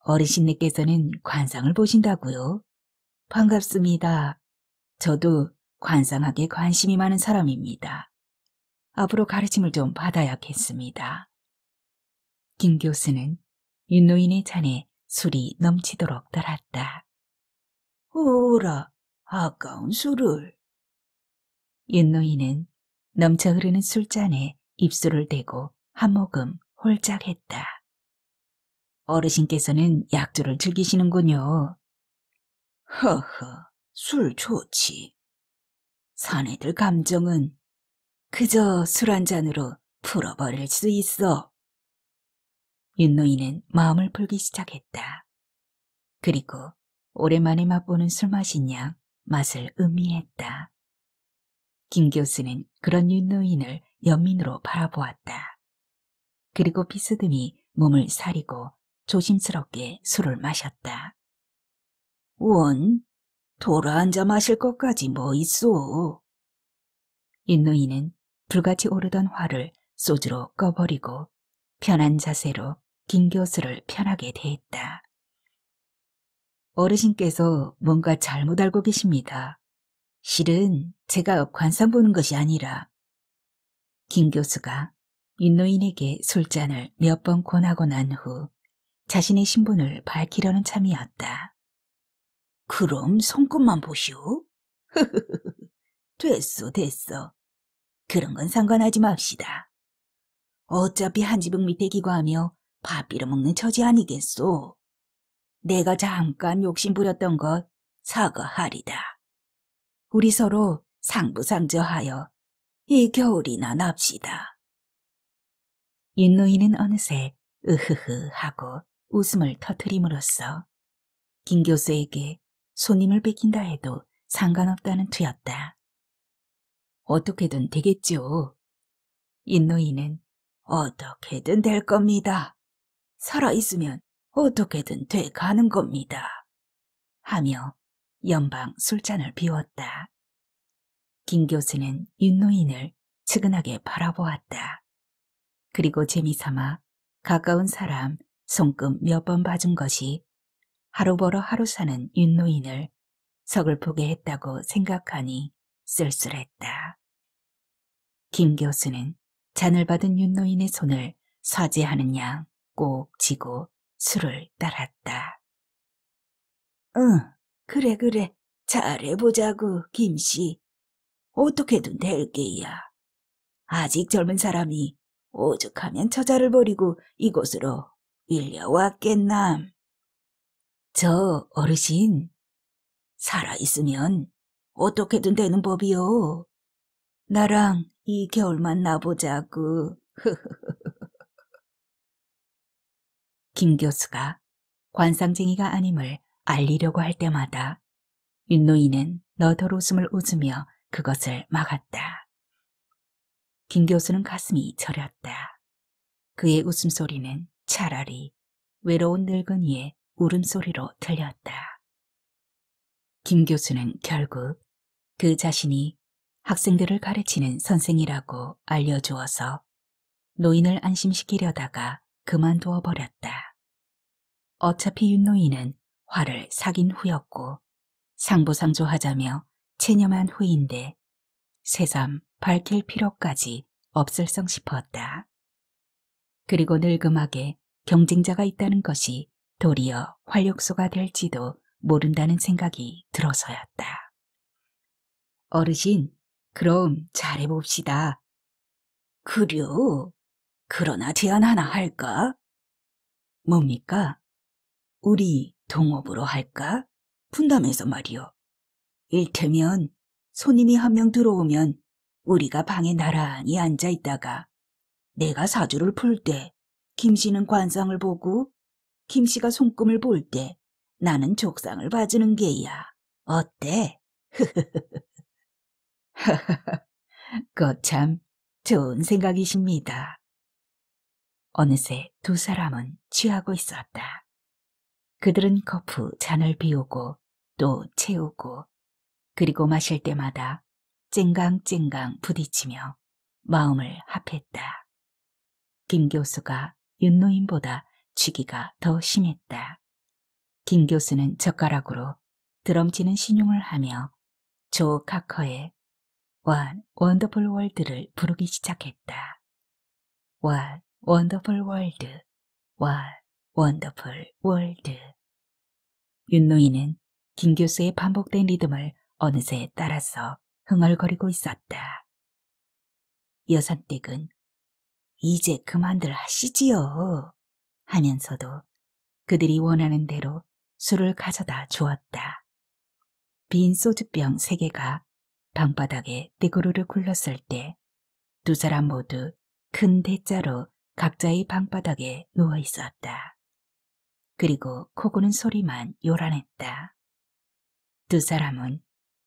어르신네께서는 관상을 보신다고요? 반갑습니다. 저도 관상학에 관심이 많은 사람입니다. 앞으로 가르침을 좀 받아야겠습니다. 김 교수는 윤노인의 잔에 술이 넘치도록 따랐다. 오라, 아까운 술을. 윤노인은 넘쳐 흐르는 술잔에 입술을 대고 한 모금 홀짝 했다. 어르신께서는 약주를 즐기시는군요. 허허, 술 좋지. 사내들 감정은 그저 술 한 잔으로 풀어버릴 수 있어. 윤노인은 마음을 풀기 시작했다. 그리고 오랜만에 맛보는 술 마신 양 맛을 음미했다. 김 교수는 그런 윤노인을 연민으로 바라보았다. 그리고 비스듬히 몸을 사리고 조심스럽게 술을 마셨다. 원, 돌아앉아 마실 것까지 뭐 있어? 윤노인은 불같이 오르던 화를 소주로 꺼버리고 편한 자세로 김 교수를 편하게 대했다. 어르신께서 뭔가 잘못 알고 계십니다. 실은 제가 관상 보는 것이 아니라. 김 교수가 윤노인에게 술잔을 몇 번 권하고 난 후 자신의 신분을 밝히려는 참이었다. 그럼 손끝만 보시오? 됐어. 그런 건 상관하지 맙시다. 어차피 한 지붕 밑에 기거하며 밥 빌어먹는 처지 아니겠소. 내가 잠깐 욕심 부렸던 것 사과하리다. 우리 서로 상부상조하여 이 겨울이나 납시다. 윤노인은 어느새 으흐흐 하고 웃음을 터뜨림으로써 김 교수에게 손님을 뺏긴다 해도 상관없다는 투였다. 어떻게든 되겠죠. 윤노인은 어떻게든 될 겁니다. 살아있으면 어떻게든 돼 가는 겁니다. 하며 연방 술잔을 비웠다. 김 교수는 윤노인을 측은하게 바라보았다. 그리고 재미삼아 가까운 사람 손금 몇 번 봐준 것이 하루 벌어 하루 사는 윤노인을 서글프게 했다고 생각하니 쓸쓸했다. 김 교수는 잔을 받은 윤노인의 손을 사죄하는 양 꼭 쥐고 술을 따랐다. 응, 그래. 잘해보자구, 김씨. 어떻게든 될 게야. 아직 젊은 사람이 오죽하면 처자를 버리고 이곳으로 밀려왔겠남. 저 어르신, 살아있으면 어떻게든 되는 법이요. 나랑 이 겨울만 나보자구. 김 교수가 관상쟁이가 아님을 알리려고 할 때마다 윤노인은 너덜 웃음을 웃으며 그것을 막았다. 김 교수는 가슴이 저렸다. 그의 웃음소리는 차라리 외로운 늙은이의 울음소리로 들렸다. 김 교수는 결국 그 자신이 학생들을 가르치는 선생이라고 알려주어서 노인을 안심시키려다가 그만두어 버렸다. 어차피 윤노인은 화를 사귄 후였고 상부상조하자며 체념한 후인데 새삼 밝힐 필요까지 없을성 싶었다. 그리고 늙음하게 경쟁자가 있다는 것이 도리어 활력소가 될지도 모른다는 생각이 들어서였다. 어르신, 그럼 잘해봅시다. 그려? 그러나 제안 하나 할까? 뭡니까? 우리 동업으로 할까? 분담해서 말이요. 일테면 손님이 한 명 들어오면 우리가 방에 나란히 앉아있다가 내가 사주를 풀 때 김씨는 관상을 보고 김씨가 손금을 볼 때 나는 족상을 봐주는 게야. 어때? 거참 좋은 생각이십니다. 어느새 두 사람은 취하고 있었다. 그들은 거푸 잔을 비우고 또 채우고 그리고 마실 때마다 쨍강쨍강 부딪히며 마음을 합했다. 김 교수가 윤노인보다 취기가 더 심했다. 김 교수는 젓가락으로 드럼치는 신용을 하며 조 카커의 One Wonderful World를 부르기 시작했다. One Wonderful World, One Wonderful World. 윤노인은 김 교수의 반복된 리듬을 어느새 따라서 흥얼거리고 있었다. 여산댁은 이제 그만들 하시지요 하면서도 그들이 원하는 대로 술을 가져다 주었다. 빈 소주병 3개가 방바닥에 떼구르르 굴렀을 때 두 사람 모두 큰 대자로 각자의 방바닥에 누워 있었다. 그리고 코고는 소리만 요란했다. 두 사람은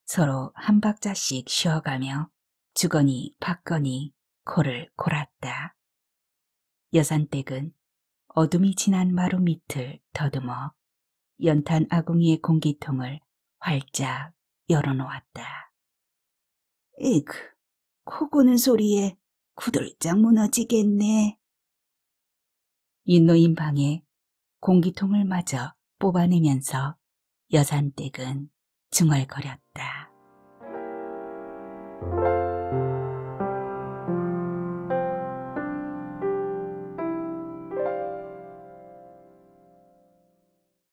서로 한 박자씩 쉬어가며 주거니 받거니 코를 골았다. 여산댁은 어둠이 진한 마루 밑을 더듬어 연탄 아궁이의 공기통을 활짝 열어놓았다. 에그, 코 고는 소리에 구들짝 무너지겠네. 인노인 방에 공기통을 마저 뽑아내면서 여산댁은 중얼거렸다.